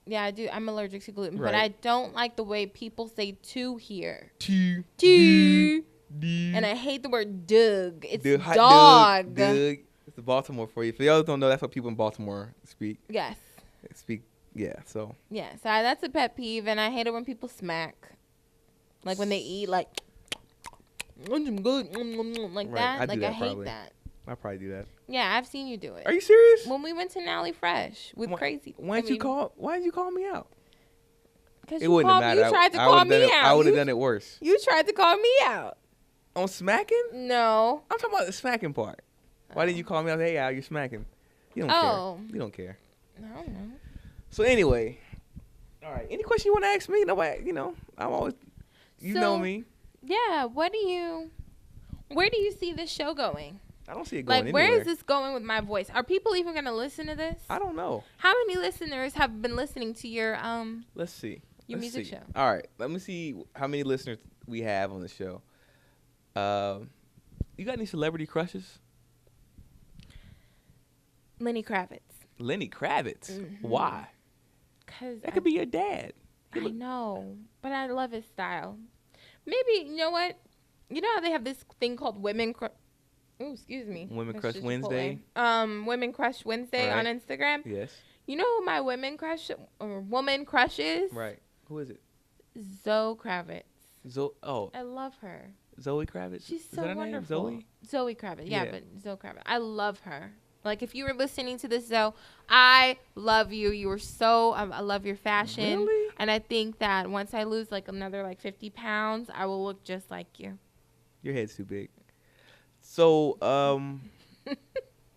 Yeah, I do. I'm allergic to gluten, but Right. I don't like the way people say "to" here. Two. To. And I hate the word "dug." It's dog. Doug. It's the Baltimore for you. For y'all who don't know, that's what people in Baltimore speak. Yes. Yeah, so. Yeah. So that's a pet peeve, and I hate it when people smack, like when they eat, like like Right, that. I do Like that I hate probably. that. I'll probably do that. Yeah, I've seen you do it. Are you serious? When we went to Nally Fresh with Crazy. Why did you call me out? Because It you wouldn't have mattered. tried to I call would've done me it- out. I would have done it worse. You tried to call me out. On smacking? No. I'm talking about the smacking part. Why didn't you call me out? Hey, Al, you're smacking. You don't Oh. care. You don't care. I don't know. So anyway, all right. Any question you want to ask me? Nobody, I'm always, you know me. Yeah. Where do you see this show going? I don't see it going Like, where anywhere. is this going with my voice? Are people even going to listen to this? I don't know. How many listeners have been listening to your Let's see. Your Let's music see. show? All right. Let me see how many listeners we have on the show. You got any celebrity crushes? Lenny Kravitz? Lenny Kravitz. Mhm. Why? Cause That could be your dad. I know, but I love his style. Maybe you know what? You know how they have this thing called Women Crush Women That's Crush just Wednesday. Chipotle. Women Crush Wednesday on Right. Instagram. Yes. You know who my woman crush is? Right. Who is it? Zoe Kravitz. I love her. Zoe Kravitz. She's Is so that her wonderful. name? Zoe Kravitz. Yeah, Yeah. but Zoe Kravitz. I love her. Like, if you were listening to this, Zoe, I love you. You were so, I love your fashion. Really? And I think that once I lose, like, another, 50 pounds, I will look just like you. Your head's too big. So,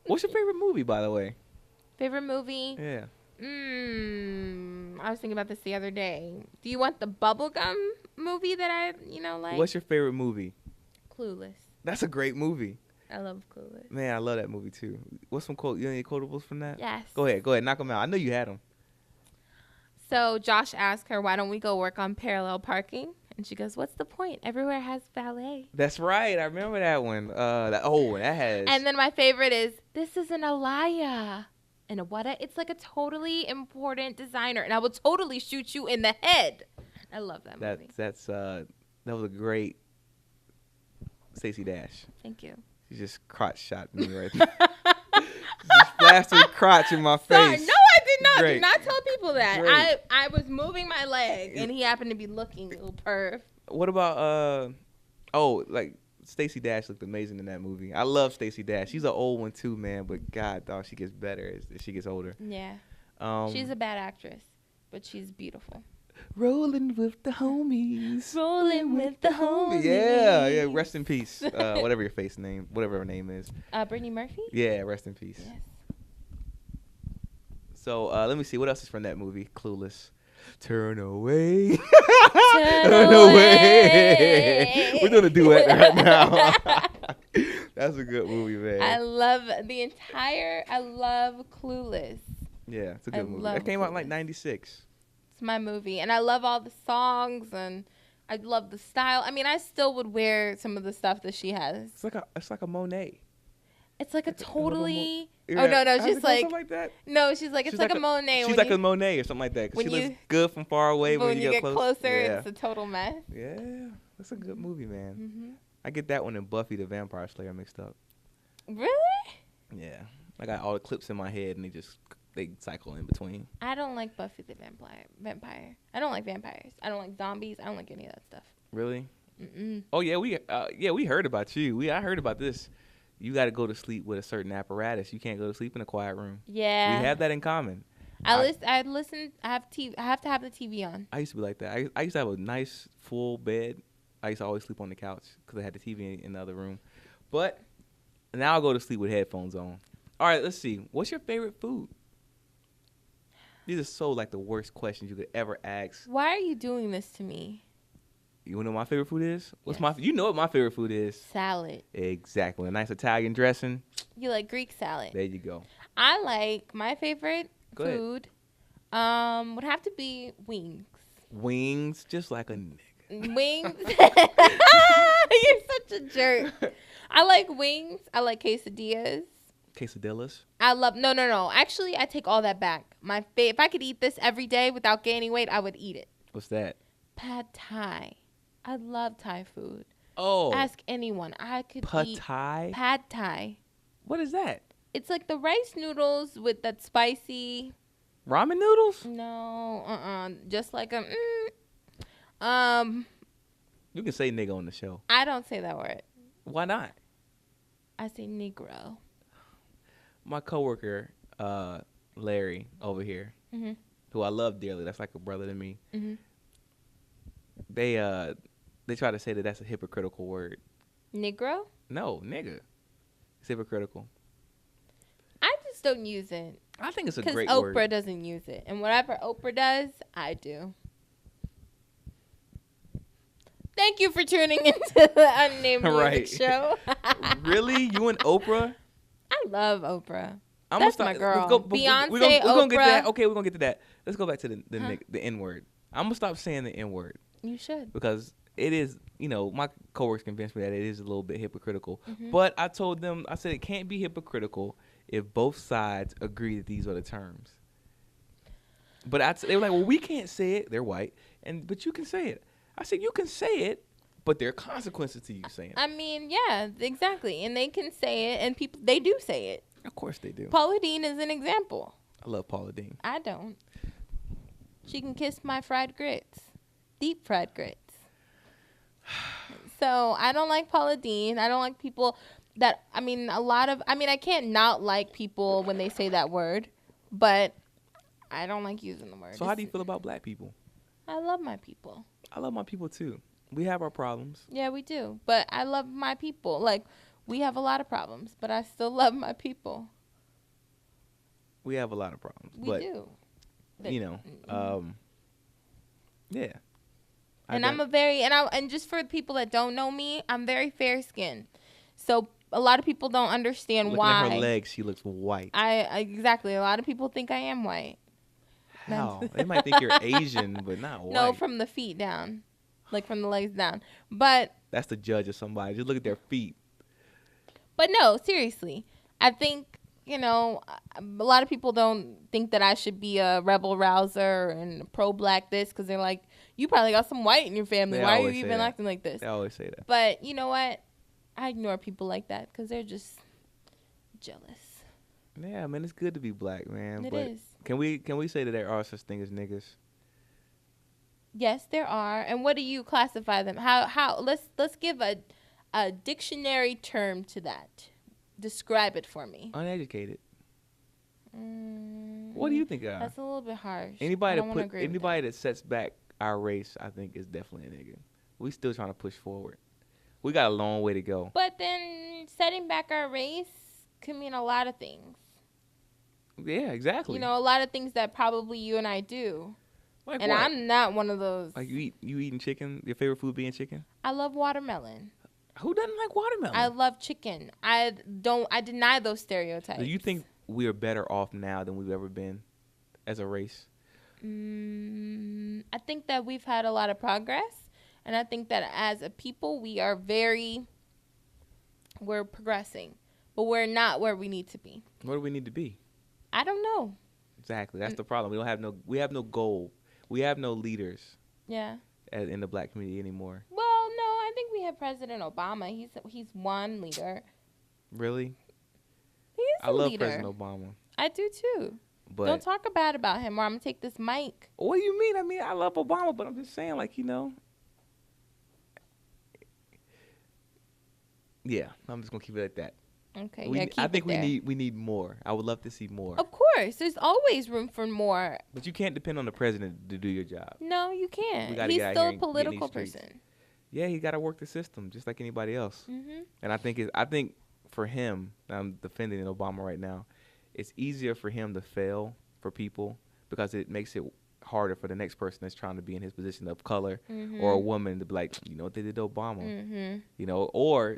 what's your favorite movie, by the way? Favorite movie? Yeah. I was thinking about this the other day. Do you want the bubblegum movie that I, like? What's your favorite movie? Clueless. That's a great movie. I love Clueless. Man, I love that movie too. What's some quote? You have any quotables from that? Yes. Go ahead, knock them out. I know you had them. So Josh asked her, why don't we go work on parallel parking? And she goes, what's the point? Everywhere has valet. That's right. I remember that one. That has. And then my favorite is, this is an Alaya. And a what? It's like a totally important designer. And I will totally shoot you in the head. I love that movie. That was a great Stacey Dash. Thank you. She just crotch shot me right there. She just blasted her crotch in my face. Sorry. No, I did not. Great. Do not tell people that. Great. I was moving my leg, and he happened to be looking, little perv. What about Stacey Dash looked amazing in that movie. I love Stacey Dash. She's an old one too, man. But God, dog, she gets better as she gets older. Yeah. She's a bad actress, but she's beautiful. Rolling with the homies. Rolling with the homies. Yeah. Rest in peace. Whatever her name is. Brittany Murphy? Yeah, rest in peace. Yes. So let me see what else is from that movie. Clueless. Turn away. Turn away. We're doing a duet right now. That's a good movie, man. I love Clueless. Yeah, it's a I good movie. love That came out in Clueless. 96. It's my movie. And I love all the songs and I love the style. I mean, I still would wear some of the stuff that she has. It's like a Monet. It's like a totally. Yeah. Oh no, How's she's it go, like something like that. No, she's like it's like a Monet. She's like a Monet or something like that. 'Cause she looks good from far away, but when you get closer, yeah. it's a total mess. Yeah, that's a good movie, man. Mm-hmm. I get that one and Buffy the Vampire Slayer mixed up. Really? Yeah, I got all the clips in my head and they cycle in between. I don't like Buffy the Vampire. I don't like vampires. I don't like zombies. I don't like any of that stuff. Really? Mm-mm. Oh yeah, we heard about you. I heard about this. You got to go to sleep with a certain apparatus. You can't go to sleep in a quiet room. Yeah. We have that in common. I listen. I have TV. I have to have the TV on. I used to be like that. I used to have a nice full bed. I used to always sleep on the couch because I had the TV in the other room. But now I go to sleep with headphones on. All right, let's see. What's your favorite food? These are so like the worst questions you could ever ask. Why are you doing this to me? You wanna know what my favorite food is? Yes. You know what my favorite food is? Salad. Exactly. A nice Italian dressing. You like Greek salad. There you go. I like my favorite Go ahead. food. Would have to be wings. Wings, just like a nigga. Wings. You're such a jerk. I like wings. I like quesadillas. Quesadillas. I love no. Actually, I take all that back. If I could eat this every day without gaining weight, I would eat it. What's that? Pad Thai. I love Thai food. Oh. Ask anyone. I could eat Thai? Pad Thai. What is that? It's like the rice noodles with that spicy. Ramen noodles? No, just like a. You can say nigga on the show. I don't say that word. Why not? I say Negro. My coworker, Larry, over here, Mm-hmm. who I love dearly. That's like a brother to me. Mm-hmm. They try to say that that's a hypocritical word. Negro? No, nigga. It's hypocritical. I just don't use it. I think it's a Because great Oprah word. doesn't use it. And whatever Oprah does, I do. Thank you for tuning into the Unnamed Music Right. Show. Really? You and Oprah? I love Oprah. I'm That's gonna my girl. Let's go, Beyonce, we're gonna get to that. Oprah. Okay, we're gonna get to that. Let's go back to the Huh? the N word. I'm gonna stop saying the N word You should. because it is, my coworkers convinced me that it is a little bit hypocritical. Mhm. But I told them, I said it can't be hypocritical if both sides agree that these are the terms. But they were like, well, we can't say it. They're white, but you can say it. I said you can say it, but there are consequences to you saying it. I mean, yeah, exactly. And they can say it, and they do say it. Of course they do. Paula Deen is an example. I love Paula Deen. I don't. She can kiss my fried grits. Deep fried grits. So I don't like Paula Deen. I don't like people I can't not like people when they say that word, but I don't like using the word. So how do you feel about black people? I love my people. I love my people too. We have our problems. Yeah, we do. But I love my people. Like, we have a lot of problems, but I still love my people. We have a lot of problems. We do. Yeah. And just for people that don't know me, I'm very fair skinned. So a lot of people don't understand Looking why. at her legs, she looks white. Exactly. A lot of people think I am white. How? They might think you're Asian, but not white. No, from the feet down. Like from the legs down. But that's the judge of somebody. Just look at their feet. But no, seriously. I think, a lot of people don't think that I should be a rebel rouser and pro-black this because they're like, you probably got some white in your family. Why are you even acting like this? They always say that. But you know what? I ignore people like that because they're just jealous. Yeah, man, it's good to be black, man. It but is. Can we say that there are such things as niggas? Yes, there are. And what do you classify them? How? Let's give a dictionary term to that. Describe it for me. Uneducated. What do you think of? That's a little bit harsh. Anybody that sets back our race, I think, is definitely a nigga. We still trying to push forward. We got a long way to go. But then setting back our race could mean a lot of things. Yeah, exactly. A lot of things that probably you and I do. Like and what? I'm not one of those. Like you eating chicken? Your favorite food being chicken? I love watermelon. Who doesn't like watermelon? I love chicken. I deny those stereotypes. Do you think we are better off now than we've ever been as a race? I think that we've had a lot of progress. And I think that as a people, we're progressing, but we're not where we need to be. Where do we need to be? I don't know. Exactly. That's the problem. We have no goal. We have no leaders. Yeah. In the black community anymore. Well, no, I think we have President Obama. He's one leader. Really? He is a leader. I love President Obama. I do too. But don't talk bad about him, or I'm gonna take this mic. What do you mean? I mean, I love Obama, but I'm just saying, like, Yeah, I'm just gonna keep it at that. Okay, I think we need more. I would love to see more. Of course, there's always room for more. But you can't depend on the president to do your job. No, you can't. He's still a political person. Yeah, he got to work the system just like anybody else. Mm-hmm. And I think for him, I'm defending Obama right now. It's easier for him to fail for people because it makes it harder for the next person that's trying to be in his position of color or a woman to be like, you know what they did to Obama, or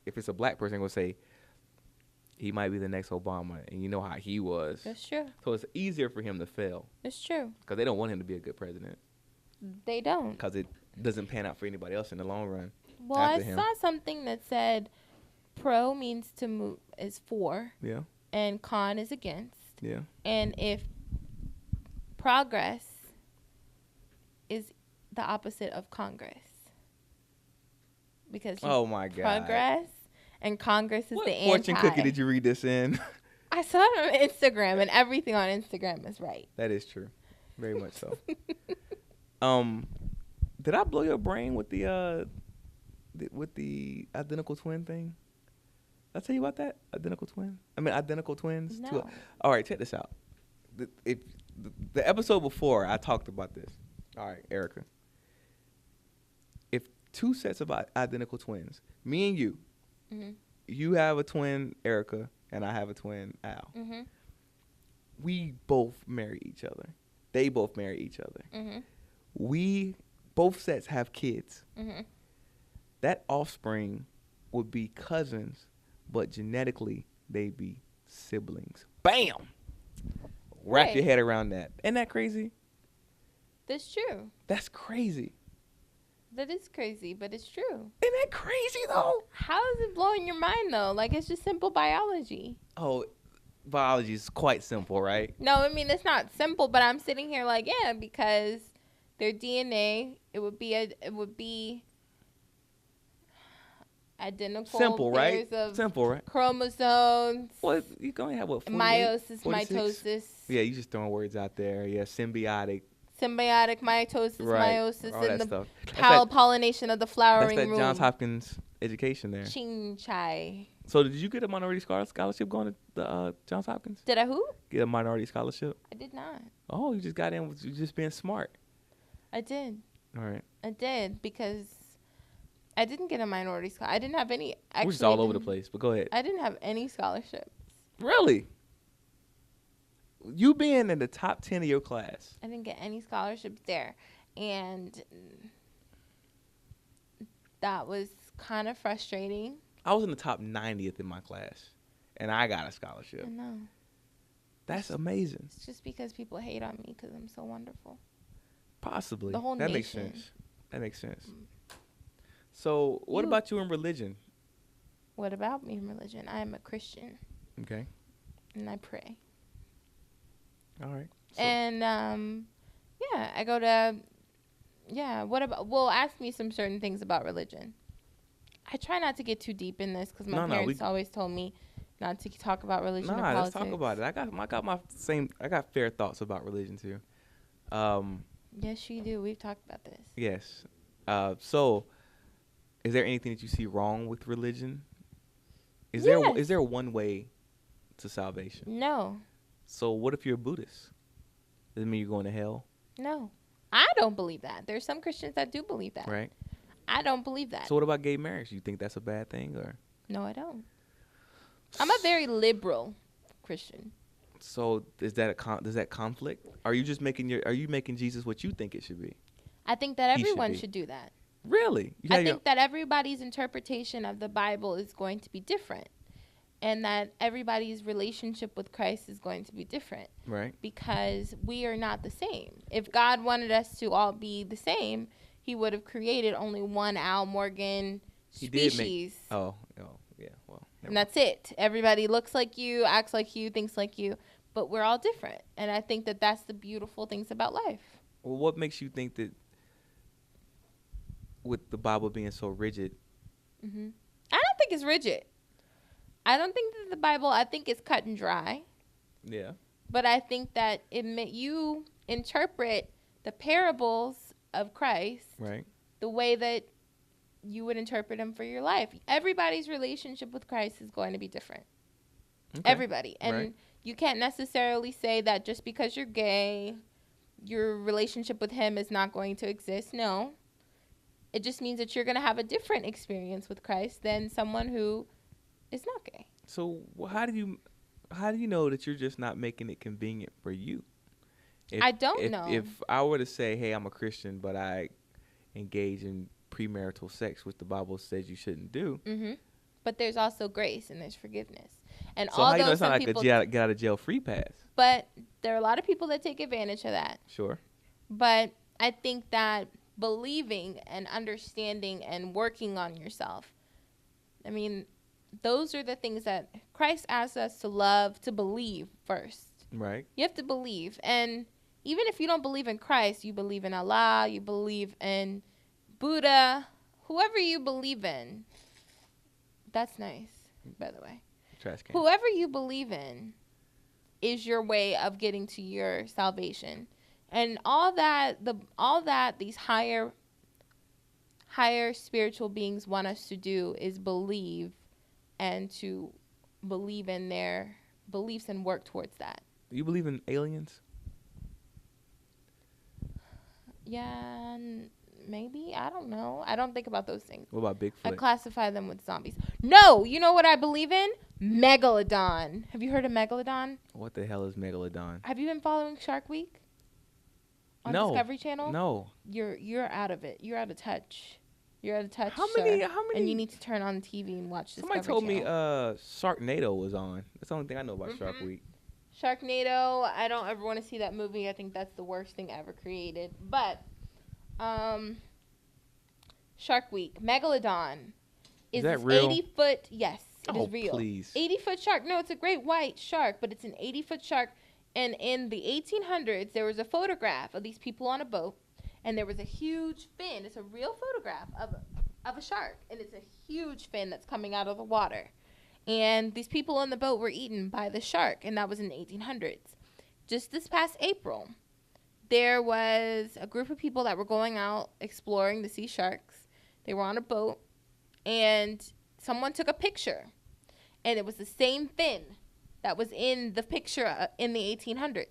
if it's a black person, will say he might be the next Obama, and you know how he was. That's true. So it's easier for him to fail. That's true. Because they don't want him to be a good president. They don't. Because it doesn't pan out for anybody else in the long run. Well, I saw something that said pro means to move is for. Yeah. And con is against. Yeah. And if progress is the opposite of Congress. Because oh my God. Progress and Congress is what the anti. What fortune cookie did you read this in? I saw it on Instagram, and everything on Instagram is right. That is true. Very much so. Did I blow your brain with the identical twin thing? Did I tell you about that? Identical twins? No. All right, check this out. The episode before, I talked about this. All right, Erika. If two sets of identical twins, me and you, you have a twin, Erika, and I have a twin, Al. We both marry each other. They both marry each other. Both sets have kids. That offspring would be cousins, but genetically, they'd be siblings. Bam! Wrap your head around that. Isn't that crazy? That's true. That's crazy. That is crazy, but it's true. Isn't that crazy, though? How is it blowing your mind, though? Like, it's just simple biology. Oh, biology is quite simple, right? No, I mean, it's not simple, but I'm sitting here like, yeah, because their DNA, it would be identical. Simple, right? Simple, right? Chromosomes. Well, you can only have, what, 48? Meiosis, 46? mitosis. Yeah, you just throwing words out there. Yeah, symbiotic, mitosis, right. meiosis, all and that the stuff. pollination of the flowering room. That's that room. Johns Hopkins education there. Ching chai. So did you get a minority scholarship going to the Johns Hopkins? Did I who? Get a minority scholarship? I did not. Oh, you just got in with you just being smart. I did. All right. I did because I didn't get a minority scholarship. I didn't have any. We're just all over the place, but go ahead. I didn't have any scholarships. Really? You being in the top 10 of your class. I didn't get any scholarships there. And that was kind of frustrating. I was in the top 90th in my class, and I got a scholarship. I know. That's amazing. It's just because people hate on me because I'm so wonderful. Possibly. The whole that nation. makes sense. That makes sense. So, what about you in religion? What about me in religion? I am a Christian. Okay. And I pray. All right. So. And, yeah, I go to, what about, well, ask me some certain things about religion. I try not to get too deep in this because my parents always told me not to talk about religion or politics. Let's talk about it. I got fair thoughts about religion too. Yes, you do. We've talked about this. Yes. So, is there anything that you see wrong with religion? Is there one way to salvation? No. So what if you're a Buddhist? Does it mean you're going to hell? No. I don't believe that. There's some Christians that do believe that. Right. I don't believe that. So what about gay marriage? You think that's a bad thing, or? No, I don't. I'm a very liberal Christian. So does that conflict? Are you making Jesus what you think it should be? I think that everyone should do that. Really? I think that everybody's interpretation of the Bible is going to be different, and that everybody's relationship with Christ is going to be different. Right. Because we are not the same. If God wanted us to all be the same, he would have created only one Al Morgan He species. did make. Oh, yeah. Well, never And that's it. Everybody looks like you, acts like you, thinks like you, but we're all different. And I think that that's the beautiful things about life. Well, what makes you think that with the Bible being so rigid? I don't think it's rigid. I don't think that the Bible, I think it's cut and dry. Yeah. But I think that you interpret the parables of Christ Right. the way that you would interpret them for your life. Everybody's relationship with Christ is going to be different. Okay. Everybody. And you can't necessarily say that just because you're gay, your relationship with him is not going to exist. No. It just means that you're going to have a different experience with Christ than someone who is not gay. So how do you know that you're just not making it convenient for you? I don't know. If I were to say, hey, I'm a Christian, but I engage in premarital sex, which the Bible says you shouldn't do. But there's also grace and there's forgiveness. And so how you know it's not like a get out of jail free pass? But there are a lot of people that take advantage of that. Sure. But I think that believing and understanding and working on yourself, I mean, those are the things that Christ asks us to love, to believe first. Right. You have to believe. And even if you don't believe in Christ, you believe in Allah, you believe in Buddha, whoever you believe in. That's nice, by the way. Trash can. Whoever you believe in is your way of getting to your salvation. And all that these higher spiritual beings want us to do is believe, and to believe in their beliefs and work towards that. Do you believe in aliens? Yeah, maybe. I don't know. I don't think about those things. What about Bigfoot? I classify them with zombies. No, you know what I believe in? Megalodon. Have you heard of Megalodon? What the hell is Megalodon? Have you been following Shark Week on No. Discovery Channel? No. You're out of it. You're out of touch. You're out of touch. How sir. many? And you need to turn on the TV and watch Somebody Discovery told Channel. me Sharknado was on. That's the only thing I know about Shark Week. Sharknado. I don't ever want to see that movie. I think that's the worst thing ever created. But Shark Week. Megalodon is that this real? 80-foot. Yes, it is real. Please. 80-foot shark. No, it's a great white shark, but it's an 80-foot shark. And in the 1800s, there was a photograph of these people on a boat, and there was a huge fin. It's a real photograph of a shark, and it's a huge fin that's coming out of the water. And these people on the boat were eaten by the shark, and that was in the 1800s. Just this past April, there was a group of people that were going out exploring the sea sharks. They were on a boat, and someone took a picture, and it was the same fin that was in the picture in the 1800s.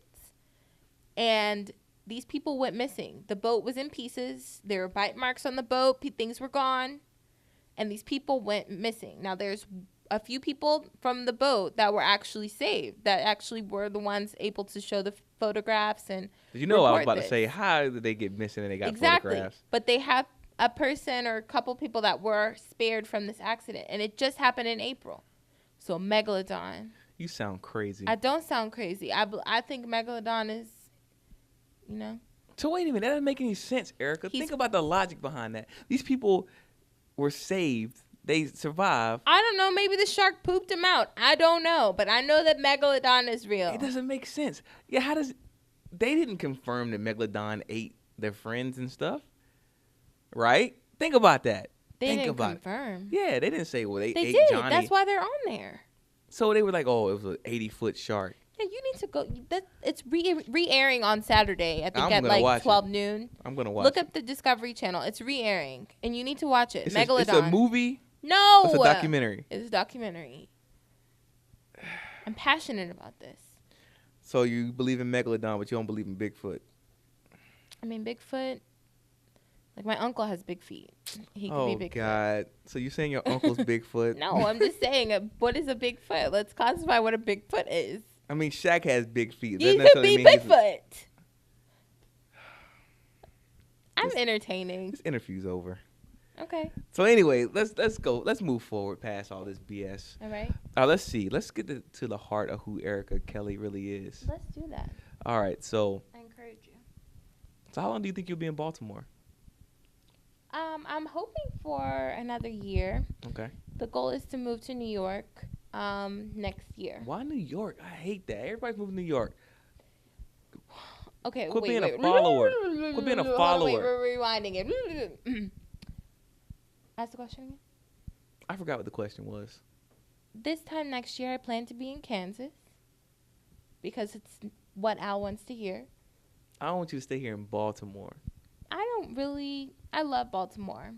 And these people went missing. The boat was in pieces. There were bite marks on the boat. Things were gone. And these people went missing. Now, there's a few people from the boat that were actually saved, that actually were the ones able to show the photographs and You know, I was report about to this. say, how did they get missing and they got Exactly. photographs? But they have a person or a couple people that were spared from this accident. And it just happened in April. So, Megalodon. You sound crazy. I don't sound crazy. I think Megalodon is, you know. So wait a minute, that doesn't make any sense, Erica. Think about the logic behind that. These people were saved. They survived. I don't know. Maybe the shark pooped him out. I don't know. But I know that Megalodon is real. It doesn't make sense. Yeah, they didn't confirm that Megalodon ate their friends and stuff, right? Think about that. They didn't confirm. Yeah, they didn't say, well, they ate did. Johnny. That's why they're on there. So they were like, oh, it was an 80-foot shark. Yeah, you need to go. It's re-airing on Saturday. I think I'm at gonna watch 12 noon. I'm going to watch Look up the Discovery Channel. It's re-airing, and you need to watch it. It's Megalodon. It's a movie? No. It's a documentary. It's a documentary. I'm passionate about this. So you believe in Megalodon, but you don't believe in Bigfoot. I mean, Bigfoot. Like, my uncle has big feet. He could be Bigfoot. Oh, God. So you're saying your uncle's Bigfoot? No, I'm just saying, what is a Bigfoot? Let's classify what a Bigfoot is. I mean, Shaq has big feet. He could be Bigfoot. I'm entertaining. This interview's over. Okay. So anyway, let's go. Let's move forward past all this BS. All right. Let's see. Let's get to the heart of who Erika Kelley really is. Let's do that. All right. So I encourage you. how long do you think you'll be in Baltimore? I'm hoping for another year. Okay. The goal is to move to New York next year. Why New York? I hate that. Everybody's moving to New York. Okay, Quit wait, being wait. a follower. Quit being a Hold on, follower. wait, we're rewinding it. Ask the question again. I forgot what the question was. This time next year, I plan to be in Kansas because it's what Al wants to hear. I don't want you to stay here in Baltimore. I love Baltimore,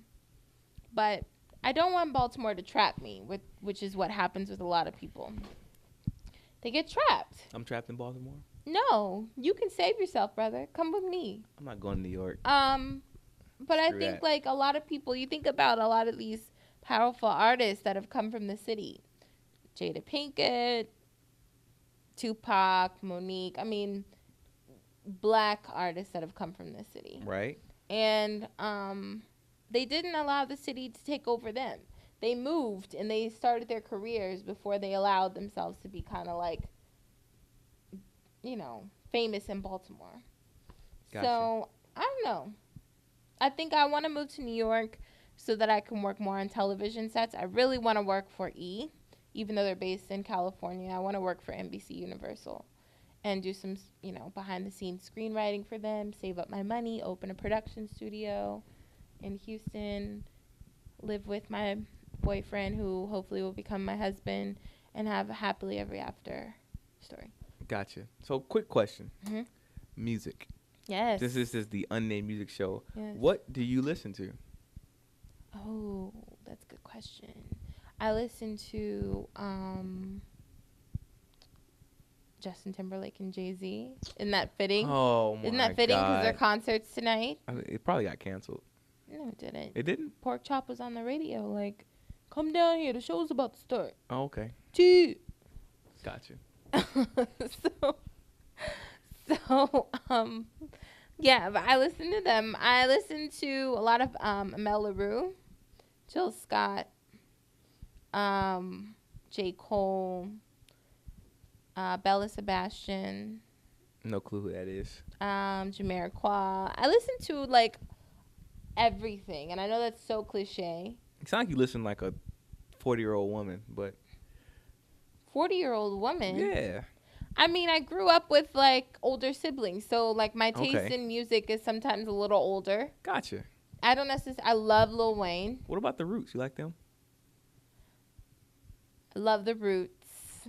but I don't want Baltimore to trap me, which is what happens with a lot of people. They get trapped. I'm trapped in Baltimore. No, you can save yourself, brother. Come with me. I'm not going to New York. But I think that. like a lot of people, you think about a lot of these powerful artists that have come from the city. Jada Pinkett, Tupac, Monique. I mean, black artists that have come from the city. Right. And they didn't allow the city to take over them. They moved and they started their careers before they allowed themselves to be kind of like, famous in Baltimore. Gotcha. So, I don't know. I think I want to move to New York so that I can work more on television sets. I really want to work for E, even though they're based in California. I want to work for NBC Universal and do some, behind-the-scenes screenwriting for them, save up my money, open a production studio in Houston, live with my boyfriend who hopefully will become my husband, and have a happily ever after story. Gotcha. So, quick question. Mm-hmm. Music. Yes. This is the Unnamed Music Show. Yes. What do you listen to? Oh, that's a good question. I listen to Justin Timberlake and Jay-Z. Isn't that fitting? Oh, my God. Isn't that fitting because their concerts tonight? I mean, it probably got canceled. No, it didn't. It didn't? Pork Chop was on the radio like, come down here. The show's about to start. Oh, okay. Gee. Gotcha. Yeah, but I listen to them. I listen to a lot of Mel LaRue, Jill Scott, J. Cole, Bella Sebastian. No clue who that is. Jamiroquai. I listen to like everything, and I know that's so cliche. It sounds like you listen like a 40-year-old woman, but 40-year-old woman. yeah. I mean, I grew up with like older siblings, so like my taste Okay. in music is sometimes a little older. Gotcha. I don't necessarily. I love Lil Wayne. What about the Roots? You like them? I love the Roots.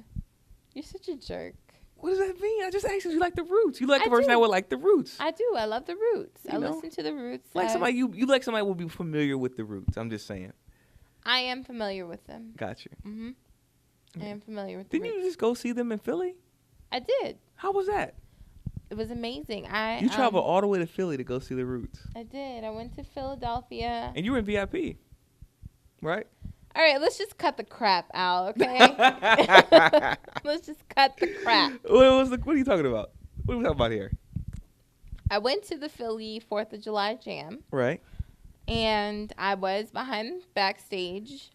You're such a jerk. What does that mean? I just asked you like the Roots. You like I a person do. that would like the Roots. I do. I love the Roots. You I know? listen to the Roots. Like somebody you like somebody will be familiar with the Roots. I'm just saying. I am familiar with them. Gotcha. Mhm. I am familiar with the Didn't you Roots. just go see them in Philly? I did. How was that? It was amazing. You traveled all the way to Philly to go see the Roots. I did. I went to Philadelphia. And you were in VIP, right? All right, let's just cut the crap out, okay? Let's just cut the crap. What are you talking about? What are we talking about here? I went to the Philly 4th of July Jam, Right. and I was behind backstage.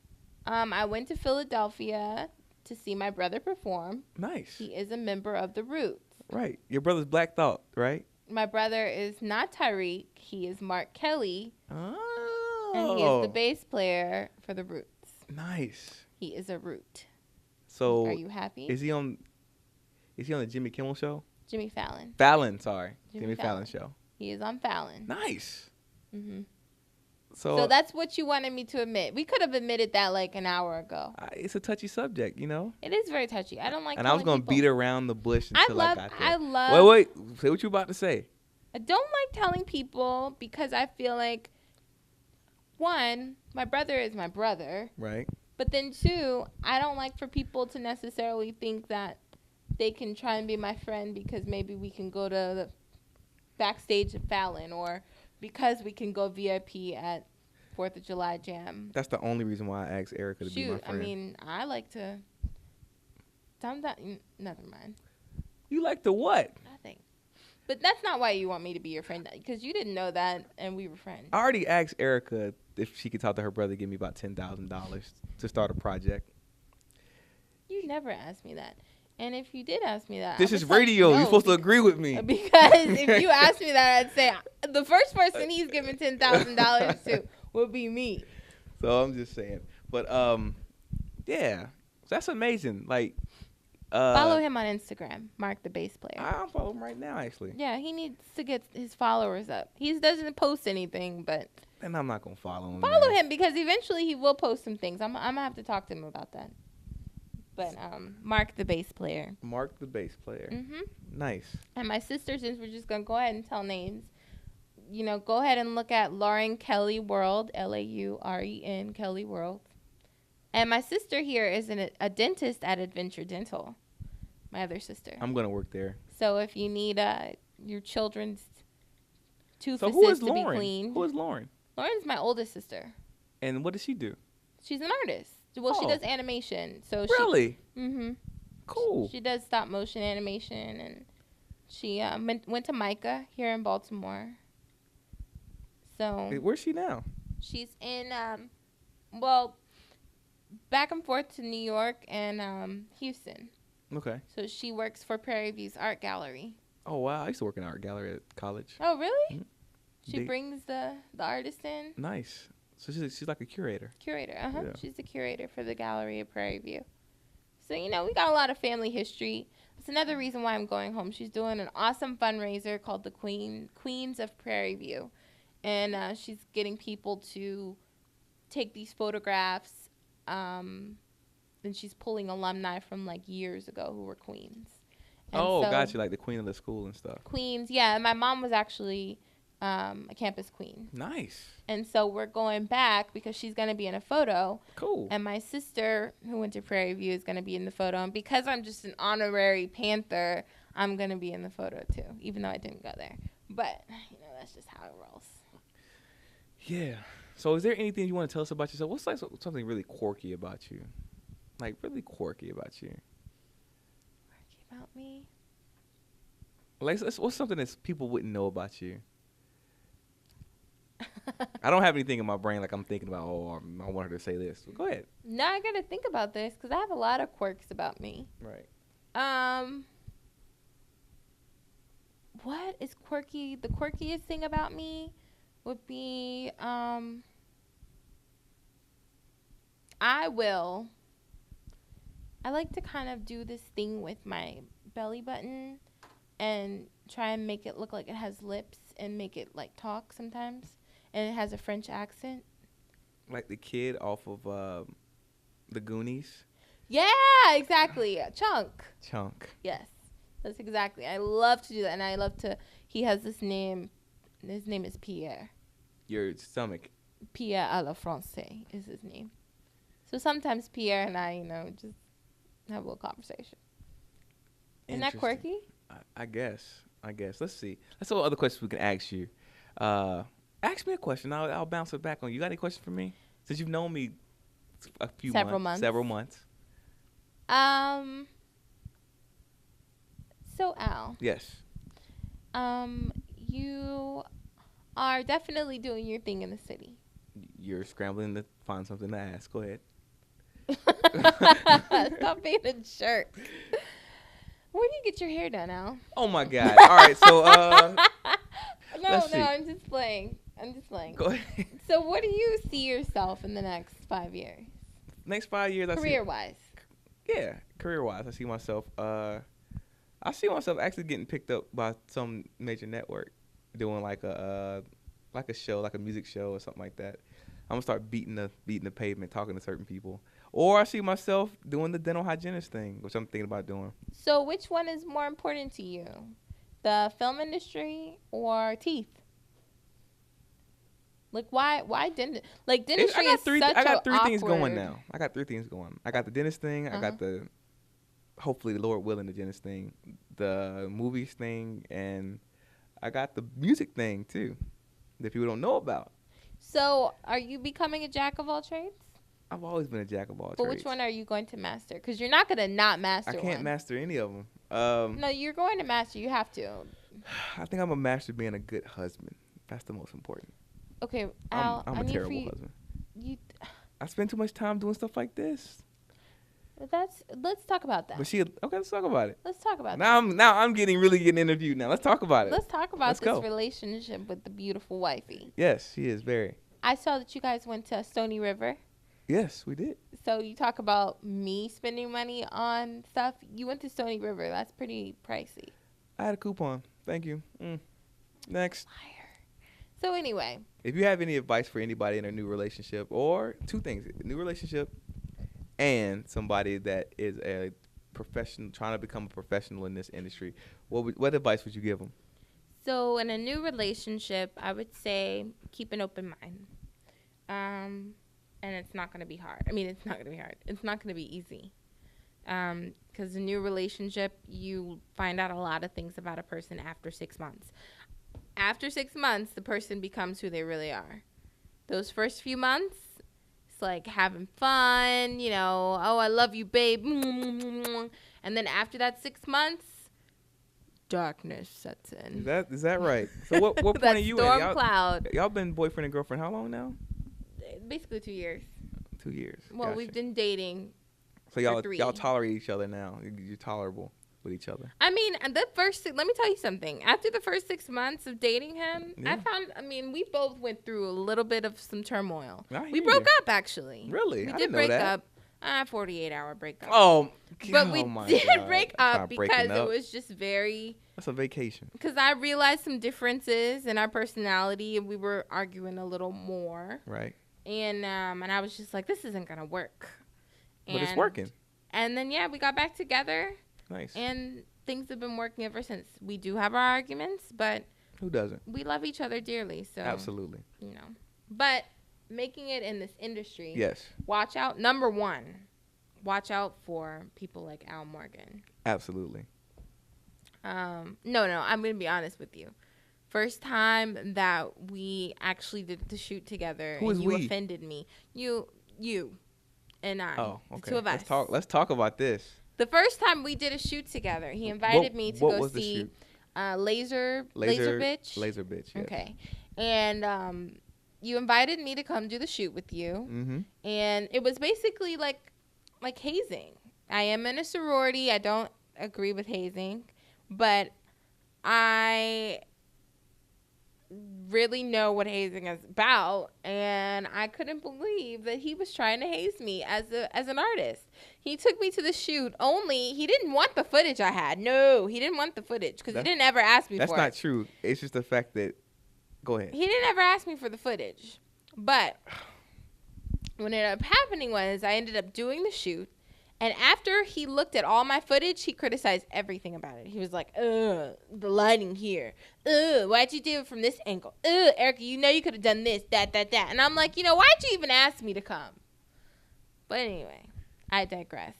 I went to Philadelphia to see my brother perform. Nice. He is a member of the Roots. Right. Your brother's Black Thought, right? My brother is not Tyreek. He is Mark Kelly, Oh. and he is the bass player for the Roots. Nice. He is a Root. So Are you happy? Is he on the Jimmy Kimmel show? Jimmy Fallon. Fallon, sorry. Jimmy Jimmy Fallon Fallon. show. He is on Fallon. Nice. hmm So, So that's what you wanted me to admit. We could have admitted that like an hour ago. it's a touchy subject, you know? It is very touchy. I don't like. And I was telling going to beat around the bush until I got there. I love. Wait. Say what you about to say. I don't like telling people because I feel like, one, my brother is my brother. Right. But then two, I don't like for people to necessarily think that they can try and be my friend because maybe we can go to the backstage at Fallon or because we can go VIP at 4th of July Jam. That's the only reason why I asked Erika to be my Shoot, friend. I mean, I like to. Never mind. You like the what? Nothing. But that's not why you want me to be your friend because you didn't know that and we were friends. I already asked Erika if she could talk to her brother, give me about $10,000 to start a project. You never asked me that. And if you did ask me that, This I is would tell you radio. no, You're supposed to agree with me. Because if you asked me that, I'd say the first person he's giving $10,000 to would be me. So I'm just saying. But yeah, that's amazing. Like, Follow him on Instagram, Mark the Bass Player. I'll follow him right now, actually. Yeah, he needs to get his followers up. He doesn't post anything, but And I'm not gonna follow him. follow man. him because eventually he will post some things. I'm gonna have to talk to him about that. But Mark the Bass Player. Mark the Bass Player. Nice. And my sister, since we're just gonna go ahead and tell names, go ahead and look at Lauren Kelley World, Lauren Kelley World. And my sister here is a dentist at Adventure Dental. My other sister. I'm gonna work there. So if you need your children's tooth So who is to be Lauren? cleaned. Who is Lauren? Lauren's my oldest sister. And what does she do? She's an artist. Well, she Oh. does animation. So Really? She, Cool. She does stop motion animation, and she went to MICA here in Baltimore. So Where's she now? she's in back and forth to New York and Houston. Okay. So she works for Prairie View's art gallery. Oh wow, I used to work in an art gallery at college. Oh really? Mhm. She brings the artist in. Nice. So she's like a curator. Curator, Yeah. She's the curator for the gallery at Prairie View. So, we got a lot of family history. That's another reason why I'm going home. She's doing an awesome fundraiser called the Queens of Prairie View. And she's getting people to take these photographs. And she's pulling alumni from, years ago who were queens. And Gotcha. Like the queen of the school and stuff. Queens, yeah. And my mom was actually a campus queen. Nice. And so we're going back because she's going to be in a photo. Cool. And my sister, who went to Prairie View, is going to be in the photo. And because I'm just an honorary Panther, I'm going to be in the photo, too, even though I didn't go there. But, that's just how it rolls. Yeah. So is there anything you want to tell us about yourself? What's something really quirky about you? Like, really quirky about you? Quirky about me? Like, what's something that people wouldn't know about you? I don't have anything in my brain like I'm thinking about, I want her to say this. Go ahead. Now I got to think about this because I have a lot of quirks about me. Right. What is quirky? The quirkiest thing about me would be I like to kind of do this thing with my belly button and try and make it look like it has lips and make it talk sometimes. And it has a French accent. Like the kid off of the Goonies? Yeah, exactly. Chunk. Yes, that's exactly. I love to do that. And I love to, he has this name. His name is Pierre. Your stomach. Pierre à la Francais is his name. So sometimes Pierre and I, just have a little conversation. Isn't that quirky? I guess. Let's see. Let's see what other questions we can ask you. Ask me a question. I'll bounce it back on you. You got any questions for me? Since you've known me several months. So Al. Yes. You are definitely doing your thing in the city. You're scrambling to find something to ask. Go ahead. Stop being a jerk. Where do you get your hair done, Al? Oh my God. All right. So No, I'm just playing. Go ahead. So what do you see yourself in the next 5 years? Next 5 years, Career-wise. Career-wise, I see myself. I see myself actually getting picked up by some major network, doing like a show, like a music show or something like that. I'm gonna start beating the pavement, talking to certain people. Or I see myself doing the dental hygienist thing, which I'm thinking about doing. So which one is more important to you? The film industry or teeth? Like why dentistry is such a I got three things awkward- going now. I got 3 things going. I got the dentist thing. I got the, hopefully, Lord willing, the dentist thing, the movies thing, and I got the music thing too, that people don't know about. So are you becoming a jack of all trades? I've always been a jack of all trades. But which one are you going to master? Because you're not going to not master I one. can't master any of them. No, you're going to master. You have to. I think I'm a master being a good husband. That's the most important. Okay, Al, I'm a terrible husband. I spend too much time doing stuff like this. Let's talk about that. But let's talk about it. Let's talk about that. Now I'm getting interviewed now. Let's talk about it. Let's talk about Let's this go. relationship with the beautiful wifey. Yes, she is very. I saw that you guys went to Stony River. Yes, we did. So you talk about me spending money on stuff. You went to Stony River. That's pretty pricey. I had a coupon. Thank you. Next. Liar. So anyway. If you have any advice for anybody in a new relationship, or two things, a new relationship and somebody that is a professional, trying to become a professional in this industry, what advice would you give them? So in a new relationship, I would say keep an open mind. And it's not going to be hard. I mean, it's not going to be hard. It's not going to be easy. Because a new relationship, you find out a lot of things about a person after 6 months. After 6 months, the person becomes who they really are. Those first few months, it's like having fun, you know, oh, I love you, babe. And then after that 6 months, darkness sets in. Is that right? So what point are you storm in? Cloud. Y'all been boyfriend and girlfriend how long now? Basically 2 years. 2 years. Well, Gotcha. we've been dating. So for 3. y'all tolerate each other now. You're tolerable with each other. I mean, let me tell you something. After the first 6 months of dating him, Yeah. we both went through a little bit of some turmoil. I We hear broke you. up, actually. Really? We I did didn't know break that. up. 48-hour breakup. Oh, But we my did God. break Try up breaking because up. it was just very... That's a vacation. Because I realized some differences in our personality, and we were arguing a little more. Right. And I was just like, this isn't going to work. But it's working. And then, we got back together. Nice. And things have been working ever since. We do have our arguments, but... Who doesn't? We love each other dearly, so... Absolutely. You know. But making it in this industry... Yes. Watch out. Number one, watch out for people like Al Morgan. Absolutely. No, I'm going to be honest with you. First time that we actually did the shoot together, Who and is you we? offended me. You, and I. Oh, The okay. two of us. Let's talk about this. The first time we did a shoot together, he invited me to what go was the see shoot? Laser Bitch. Laser Bitch. Yes. Okay. And you invited me to come do the shoot with you. Mm-hmm. And it was basically like hazing. I am in a sorority. I don't agree with hazing, but I really know what hazing is about, and I couldn't believe that he was trying to haze me as an artist. He took me to the shoot, only he didn't want the footage I had. No, he didn't want the footage because he didn't ever ask me for it. That's not true. It's just the fact that... Go ahead. He didn't ever ask me for the footage. But what ended up happening was I ended up doing the shoot. And after he looked at all my footage, he criticized everything about it. He was like, the lighting here. Why'd you do it from this angle? Erika, you know you could have done this, that. And I'm like, why'd you even ask me to come? But anyway, I digress.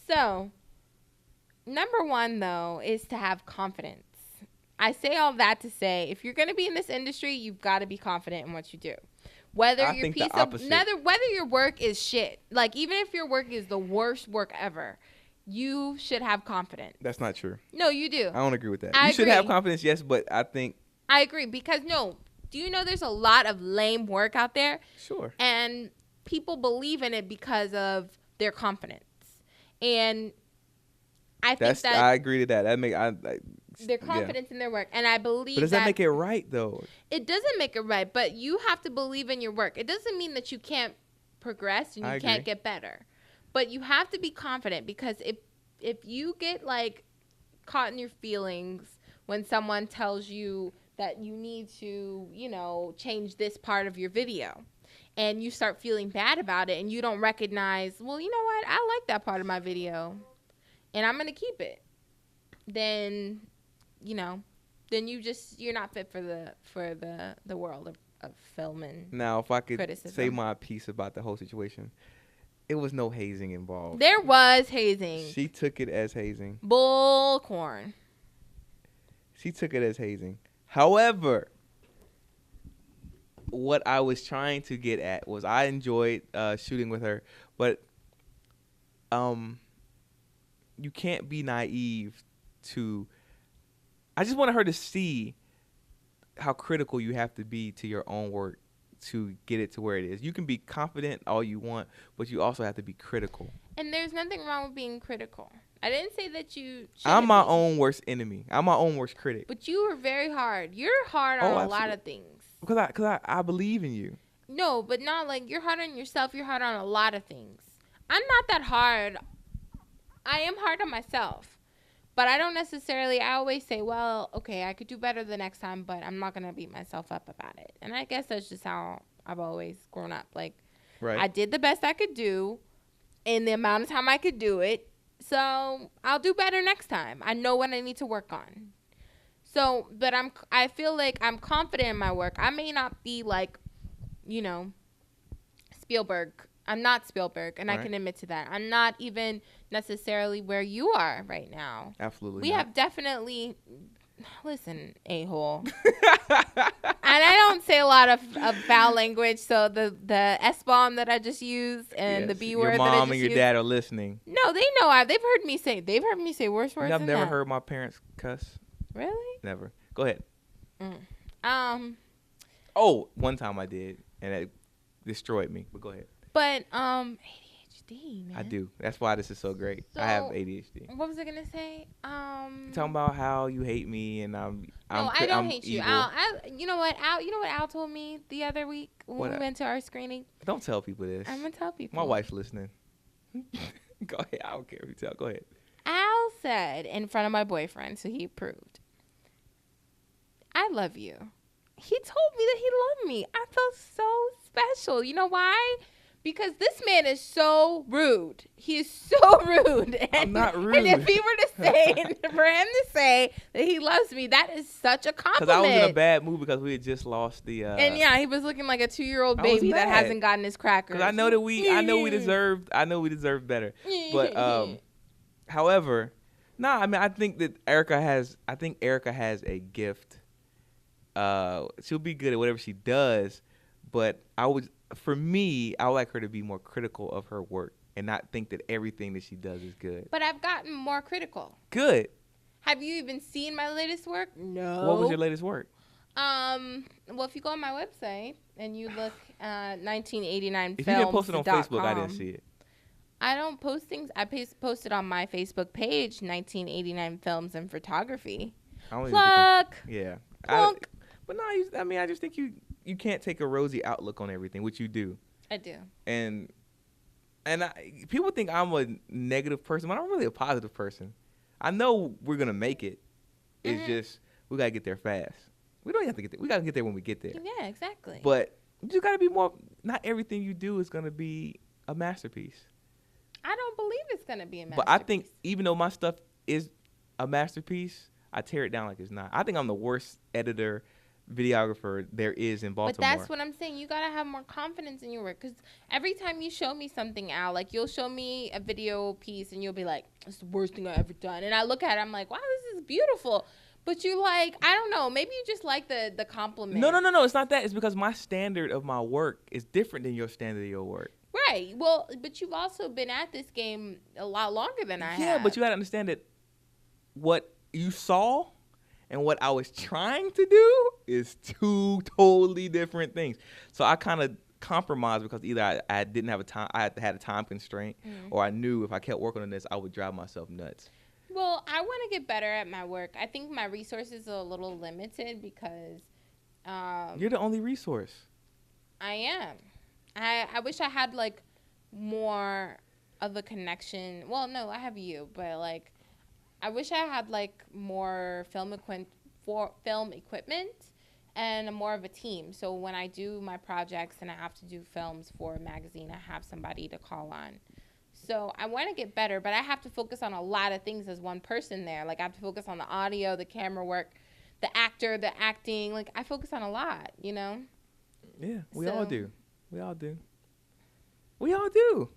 So, number one, though, is to have confidence. I say all that to say, if you're going to be in this industry, you've got to be confident in what you do. Whether your work is shit, like even if your work is the worst work ever, you should have confidence. That's not true. No, you do. I don't agree with that. I You should agree. have confidence, yes, but I think... I agree because do you know there's a lot of lame work out there? Sure. And people believe in it because of their confidence. And I think I agree to that. their confidence in their work, and I believe. But does that make it right though? It doesn't make it right, but you have to believe in your work. It doesn't mean that you can't progress and you can't get better, but you have to be confident because if you get caught in your feelings when someone tells you that you need to, change this part of your video, and you start feeling bad about it, and you don't recognize, well, you know what, I like that part of my video, and I'm gonna keep it, then you're not fit for the world of film and now if I could criticism. say my piece about the whole situation, it was no hazing involved. There was hazing. She took it as hazing. Bullcorn. She took it as hazing. However, what I was trying to get at was I enjoyed shooting with her, but you can't be naive to... I just wanted her to see how critical you have to be to your own work to get it to where it is. You can be confident all you want, but you also have to be critical. And there's nothing wrong with being critical. I didn't say that you shouldn't I'm my be, own worst enemy. I'm my own worst critic. but you were very hard. You're hard on a lot of things. Because I believe in you. No, but not like you're hard on yourself. You're hard on a lot of things. I'm not that hard. I am hard on myself. But I don't necessarily, I always say, well, okay, I could do better the next time, but I'm not going to beat myself up about it. And I guess that's just how I've always grown up. Like, Right. I did the best I could do in the amount of time I could do it. So I'll do better next time. I know what I need to work on. So, but I feel like I'm confident in my work. I may not be like, you know, Spielberg. I'm not Spielberg, and I can admit to that. I'm not even necessarily where you are right now. Absolutely. We not. have definitely, listen, a-hole. And I don't say a lot of foul language, so the S-bomb that I just used and the B word your that I mom just and your used, dad are listening. no, they know. They've heard me say worse words I've than never that. heard my parents cuss. Really? Never. Go ahead. Oh, one time I did, and it destroyed me. But go ahead. But ADHD, man. I do. That's why this is so great. So, I have ADHD. What was I gonna say? Talking about how you hate me and no, I don't hate you. evil. Al, you know what Al told me the other week when we went to our screening? Don't tell people this. I'm gonna tell people. My wife's listening. Go ahead. I don't care if you tell. Go ahead. Al said in front of my boyfriend, so he approved, I love you. He told me that he loved me. I felt so special. You know why? Because this man is so rude. He is so rude. And, I'm not rude. And if he were to say, for him to say that he loves me, that is such a compliment. Because I was in a bad mood because we had just lost the. And yeah, he was looking like a 2-year-old baby that hasn't gotten his crackers. Because I know that we deserved better. But however, I mean, I think Erika has a gift. She'll be good at whatever she does, but I would like her to be more critical of her work and not think that everything that she does is good. But I've gotten more critical. Good. Have you even seen my latest work? No. What was your latest work? Well, if you go on my website and you look 1989 If you didn't post it on Facebook, I didn't see it. I don't post things. I posted on my Facebook page 1989 Films and Photography. Plug. Yeah. Plunk. But no, I just think you can't take a rosy outlook on everything, which you do. I do. And people think I'm a negative person, but I'm really a positive person. I know we're gonna make it. It's just we gotta get there fast. We don't have to get there. We gotta get there when we get there. Yeah, exactly. But you just gotta be more. Not everything you do is gonna be a masterpiece. I don't believe it's gonna be a masterpiece. But I think even though my stuff is a masterpiece, I tear it down like it's not. I think I'm the worst editor, videographer there is in Baltimore. But that's what I'm saying. You gotta have more confidence in your work, because every time you show me something, Al, like you'll show me a video piece and you'll be like, "It's the worst thing I ever done," and I look at it, I'm like, "Wow, this is beautiful." But you like, I don't know, maybe you just like the compliment. No. It's not that. It's because my standard of my work is different than your standard of your work. Right. Well, but you've also been at this game a lot longer than I have. Yeah, but you gotta understand that what you saw and what I was trying to do is two totally different things. So I kind of compromised because either I didn't have I had a time constraint, or I knew if I kept working on this, I would drive myself nuts. Well, I want to get better at my work. I think my resources are a little limited because you're the only resource. I am. I wish I had like more of a connection. Well, no, I have you, but like I wish I had like more film equipment and more of a team. So when I do my projects and I have to do films for a magazine, I have somebody to call on. So I want to get better, but I have to focus on a lot of things as one person there. Like I have to focus on the audio, the camera work, the actor, the acting. Like I focus on a lot, you know? Yeah, we all do. We all do. We all do.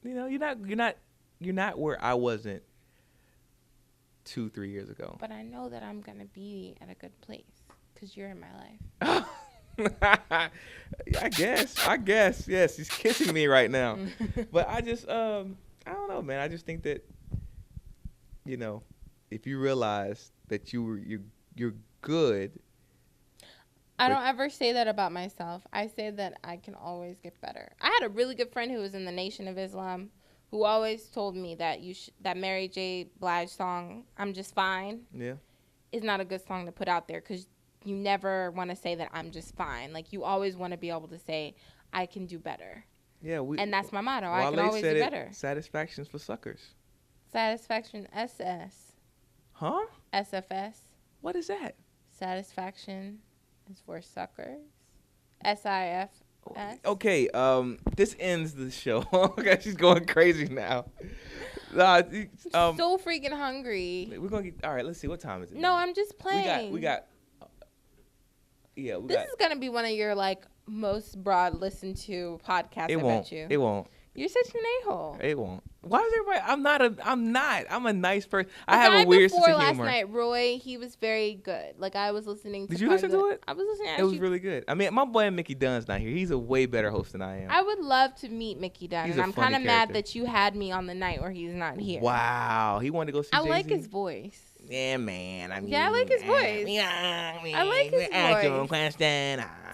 You know, you're not where I wasn't 2-3 years ago. But I know that I'm going to be at a good place because you're in my life. I guess. Yes, he's kissing me right now. But I just, I don't know, man. I just think that, you know, if you realize that you're good. I don't ever say that about myself. I say that I can always get better. I had a really good friend who was in the Nation of Islam who always told me that that Mary J. Blige song, "I'm Just Fine," yeah, is not a good song to put out there because you never want to say that I'm just fine. Like, you always want to be able to say, I can do better. Yeah, and that's my motto. I can always do better. Satisfaction's for suckers. Satisfaction, SS. Huh? SFS. What is that? Satisfaction is for suckers. SIF. Okay, this ends the show. Okay, she's going crazy now. So freaking hungry. We're gonna get. All right, let's see. What time is it? No, now? I'm just playing. We got. This is gonna be one of your like most broad listened to podcasts. Bet you. It won't. You're such an a-hole. It won't. Why is everybody? I'm not. I'm a nice person. I have a weird sense of humor. Last night, Roy, he was very good. Like, I was listening to. Did you listen to it? I was listening. It was really good. I mean, my boy Mickey Dunn's not here. He's a way better host than I am. I would love to meet Mickey Dunn, and I'm kind of mad that you had me on the night where he's not here. Wow, he wanted to go see Jay-Z? like his voice. Yeah, man. I like his voice. I like his voice.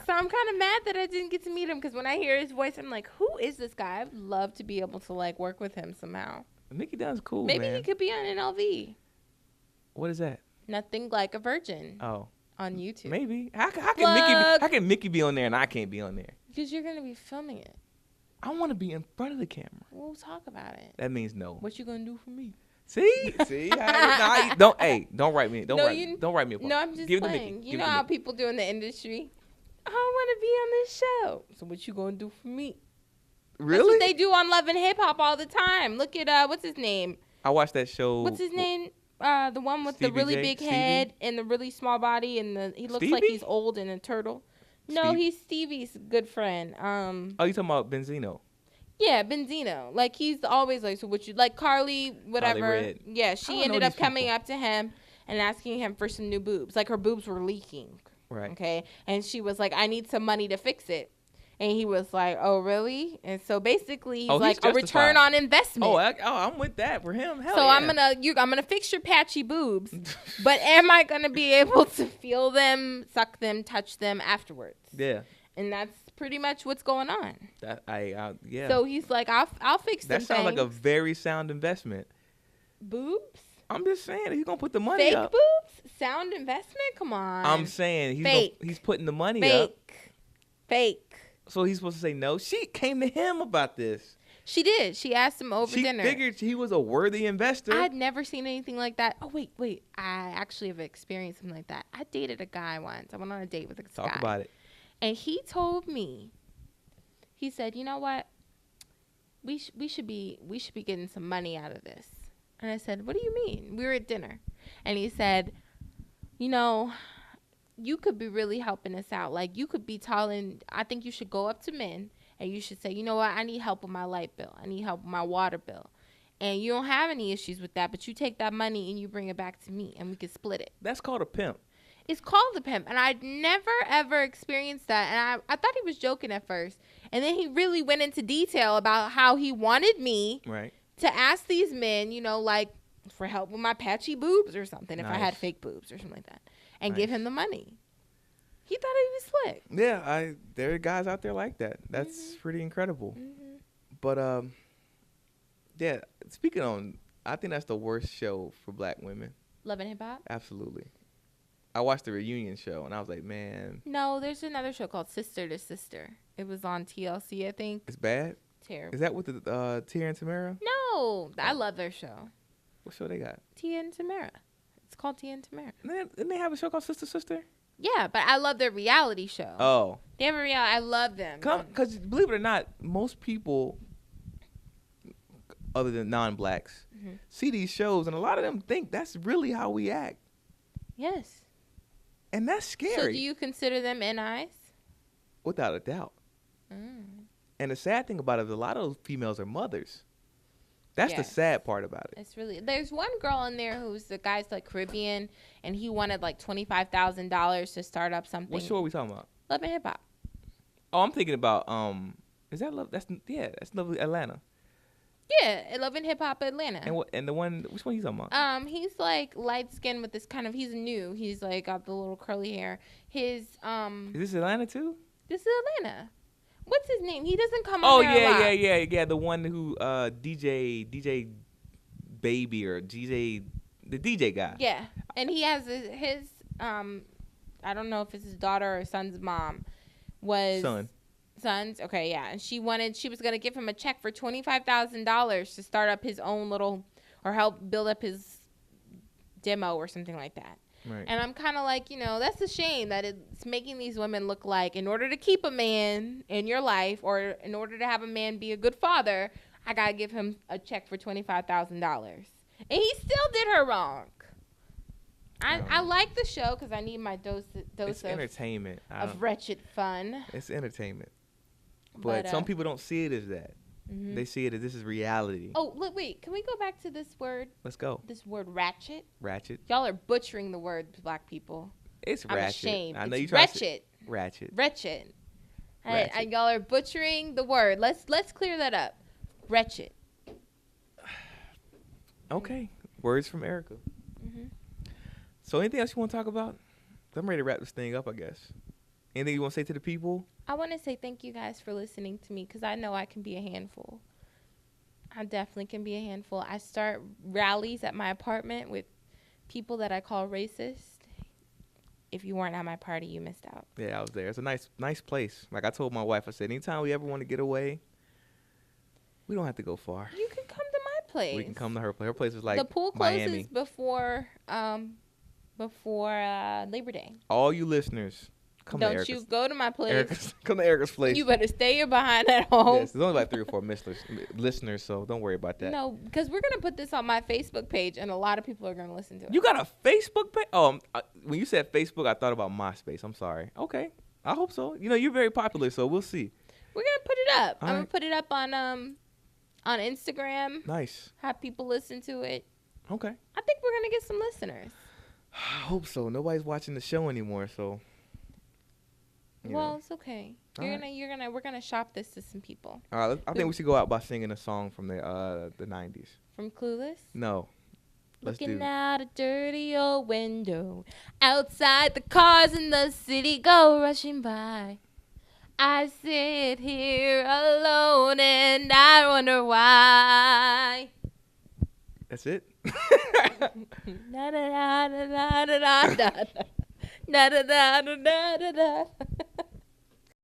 So I'm kind of mad that I didn't get to meet him, because when I hear his voice, I'm like, who is this guy? I'd love to be able to like work with him somehow. Mickey Dunn's cool. Maybe man. he could be on an LV. What is that? Nothing Like a Virgin. Oh. On YouTube. Maybe. How can Mickey be on there and I can't be on there? Because you're gonna be filming it. I want to be in front of the camera. We'll talk about it. That means no. What you gonna do for me? See, don't write me. Don't write me. No, I'm just playing. You know how people do in the industry. I want to be on this show. So what you gonna do for me? Really? That's what they do on Love and Hip Hop all the time. Look at what's his name? I watched that show. What's his name? The one with the really big head and the really small body, and he looks like he's old and a turtle. No, he's Stevie's good friend. Oh, you talking about Benzino? Yeah, Benzino. Like, he's always like, so what you like, Carly, whatever. Carly Yeah, she ended up coming up to him and asking him for some new boobs. Like, her boobs were leaking. Right. Okay. And she was like, I need some money to fix it. And he was like, oh, really? And so basically, he's like, a return on investment. I'm with that for him. Hell so yeah. I'm gonna fix your patchy boobs, but am I gonna be able to feel them, suck them, touch them afterwards? Yeah. And that's pretty much what's going on. Yeah. So he's like, I'll fix them. That sounds like a very sound investment. Boobs? I'm just saying, he's gonna put the money up. Fake boobs? Sound investment? Come on. I'm saying he's putting the money up. Fake. So he's supposed to say no. She came to him about this. She did. She asked him over dinner. She figured he was a worthy investor. I'd never seen anything like that. Oh, wait. I actually have experienced something like that. I dated a guy once. I went on a date with a guy. Talk about it. And he told me, he said, you know what? We should be getting some money out of this. And I said, what do you mean? We were at dinner. And he said, you know, you could be really helping us out. Like, you could be telling, I think you should go up to men and you should say, you know what? I need help with my light bill. I need help with my water bill. And you don't have any issues with that, but you take that money and you bring it back to me and we can split it. That's called a pimp. It's called a pimp. And I'd never, ever experienced that. And I thought he was joking at first. And then he really went into detail about how he wanted me to ask these men, you know, like, for help with my patchy boobs or something, if I had fake boobs or something like that, and give him the money. He thought he was slick. Yeah, there are guys out there like that. That's pretty incredible. Mm-hmm. But yeah, speaking on, I think that's the worst show for black women. Love and Hip Hop? Absolutely. I watched the reunion show and I was like, man. No, there's another show called Sister to Sister. It was on TLC, I think. It's bad? Terrible. Is that with the Tia and Tamara? No, I love their show. What show they got? Tia and Tamara. It's called Tia and Tamara. Didn't they have a show called Sister Sister? Yeah, but I love their reality show. Oh. They have a reality. I love them. Because believe it or not, most people, other than non-blacks, see these shows, and a lot of them think that's really how we act. Yes. And that's scary. So do you consider them NIs? Without a doubt. And the sad thing about it is a lot of those females are mothers. That's the sad part about it. It's really, there's one girl in there who's the guy's like Caribbean, and he wanted like $25,000 to start up something. What show are we talking about? Love and Hip Hop. Oh, I'm thinking about is that Love? That's Love Atlanta. Yeah, Love and Hip Hop Atlanta. And the one, which one are you talking about? He's like light skinned with this kind of, he's new. He's like got the little curly hair. Is this Atlanta too? This is Atlanta. What's his name? He doesn't come on there a lot. Yeah. The one who DJ Baby or the DJ guy. Yeah, and he has his I don't know if it's his daughter or son's mom, was son's. Okay, yeah, and she was gonna give him a check for $25,000 to start up his own little, or help build up his demo or something like that. Right. And I'm kind of like, that's a shame that it's making these women look like, in order to keep a man in your life, or in order to have a man be a good father, I gotta give him a check for $25,000, and he still did her wrong. I like the show because I need my dose it's of entertainment of wretched fun. It's entertainment, but some people don't see it as that. Mm-hmm. They see it as this is reality. Oh, look, wait. Can we go back to this word? Let's go. This word ratchet. Ratchet. Y'all are butchering the word, black people. It's I'm ratchet. ashamed. I know it's you ratchet. Ratchet. Wretched. Ratchet. Y'all are butchering the word. Let's clear that up. Wretched. Okay. Words from Erika. Mm-hmm. So anything else you want to talk about? I'm ready to wrap this thing up, I guess. Anything you want to say to the people? I want to say thank you guys for listening to me, because I know I can be a handful. I definitely can be a handful. I start rallies at my apartment with people that I call racist. If you weren't at my party, you missed out. Yeah, I was there. It's a nice place. Like I told my wife, I said, anytime we ever want to get away, we don't have to go far. You can come to my place. We can come to her place. Her place is like the pool closes Miami. before Labor Day. All you listeners, come to Erika's. Don't you go to my place. Come to Erika's place. You better stay your behind at home. Yes, there's only like 3 or 4 listeners, so don't worry about that. No, because we're going to put this on my Facebook page, and a lot of people are going to listen to it. You got a Facebook page? Oh, when you said Facebook, I thought about MySpace. I'm sorry. Okay. I hope so. You're very popular, so we'll see. We're going to put it up. All I'm right. going to put it up on Instagram. Nice. Have people listen to it. Okay. I think we're going to get some listeners. I hope so. Nobody's watching the show anymore, so. Well, it's okay. We're gonna shop this to some people. All right. I think we should go out by singing a song from the 90s. From Clueless? No. Looking out a dirty old window. Outside the cars in the city go rushing by. I sit here alone and I wonder why. That's it? Da da da da da da da da da da da da da da.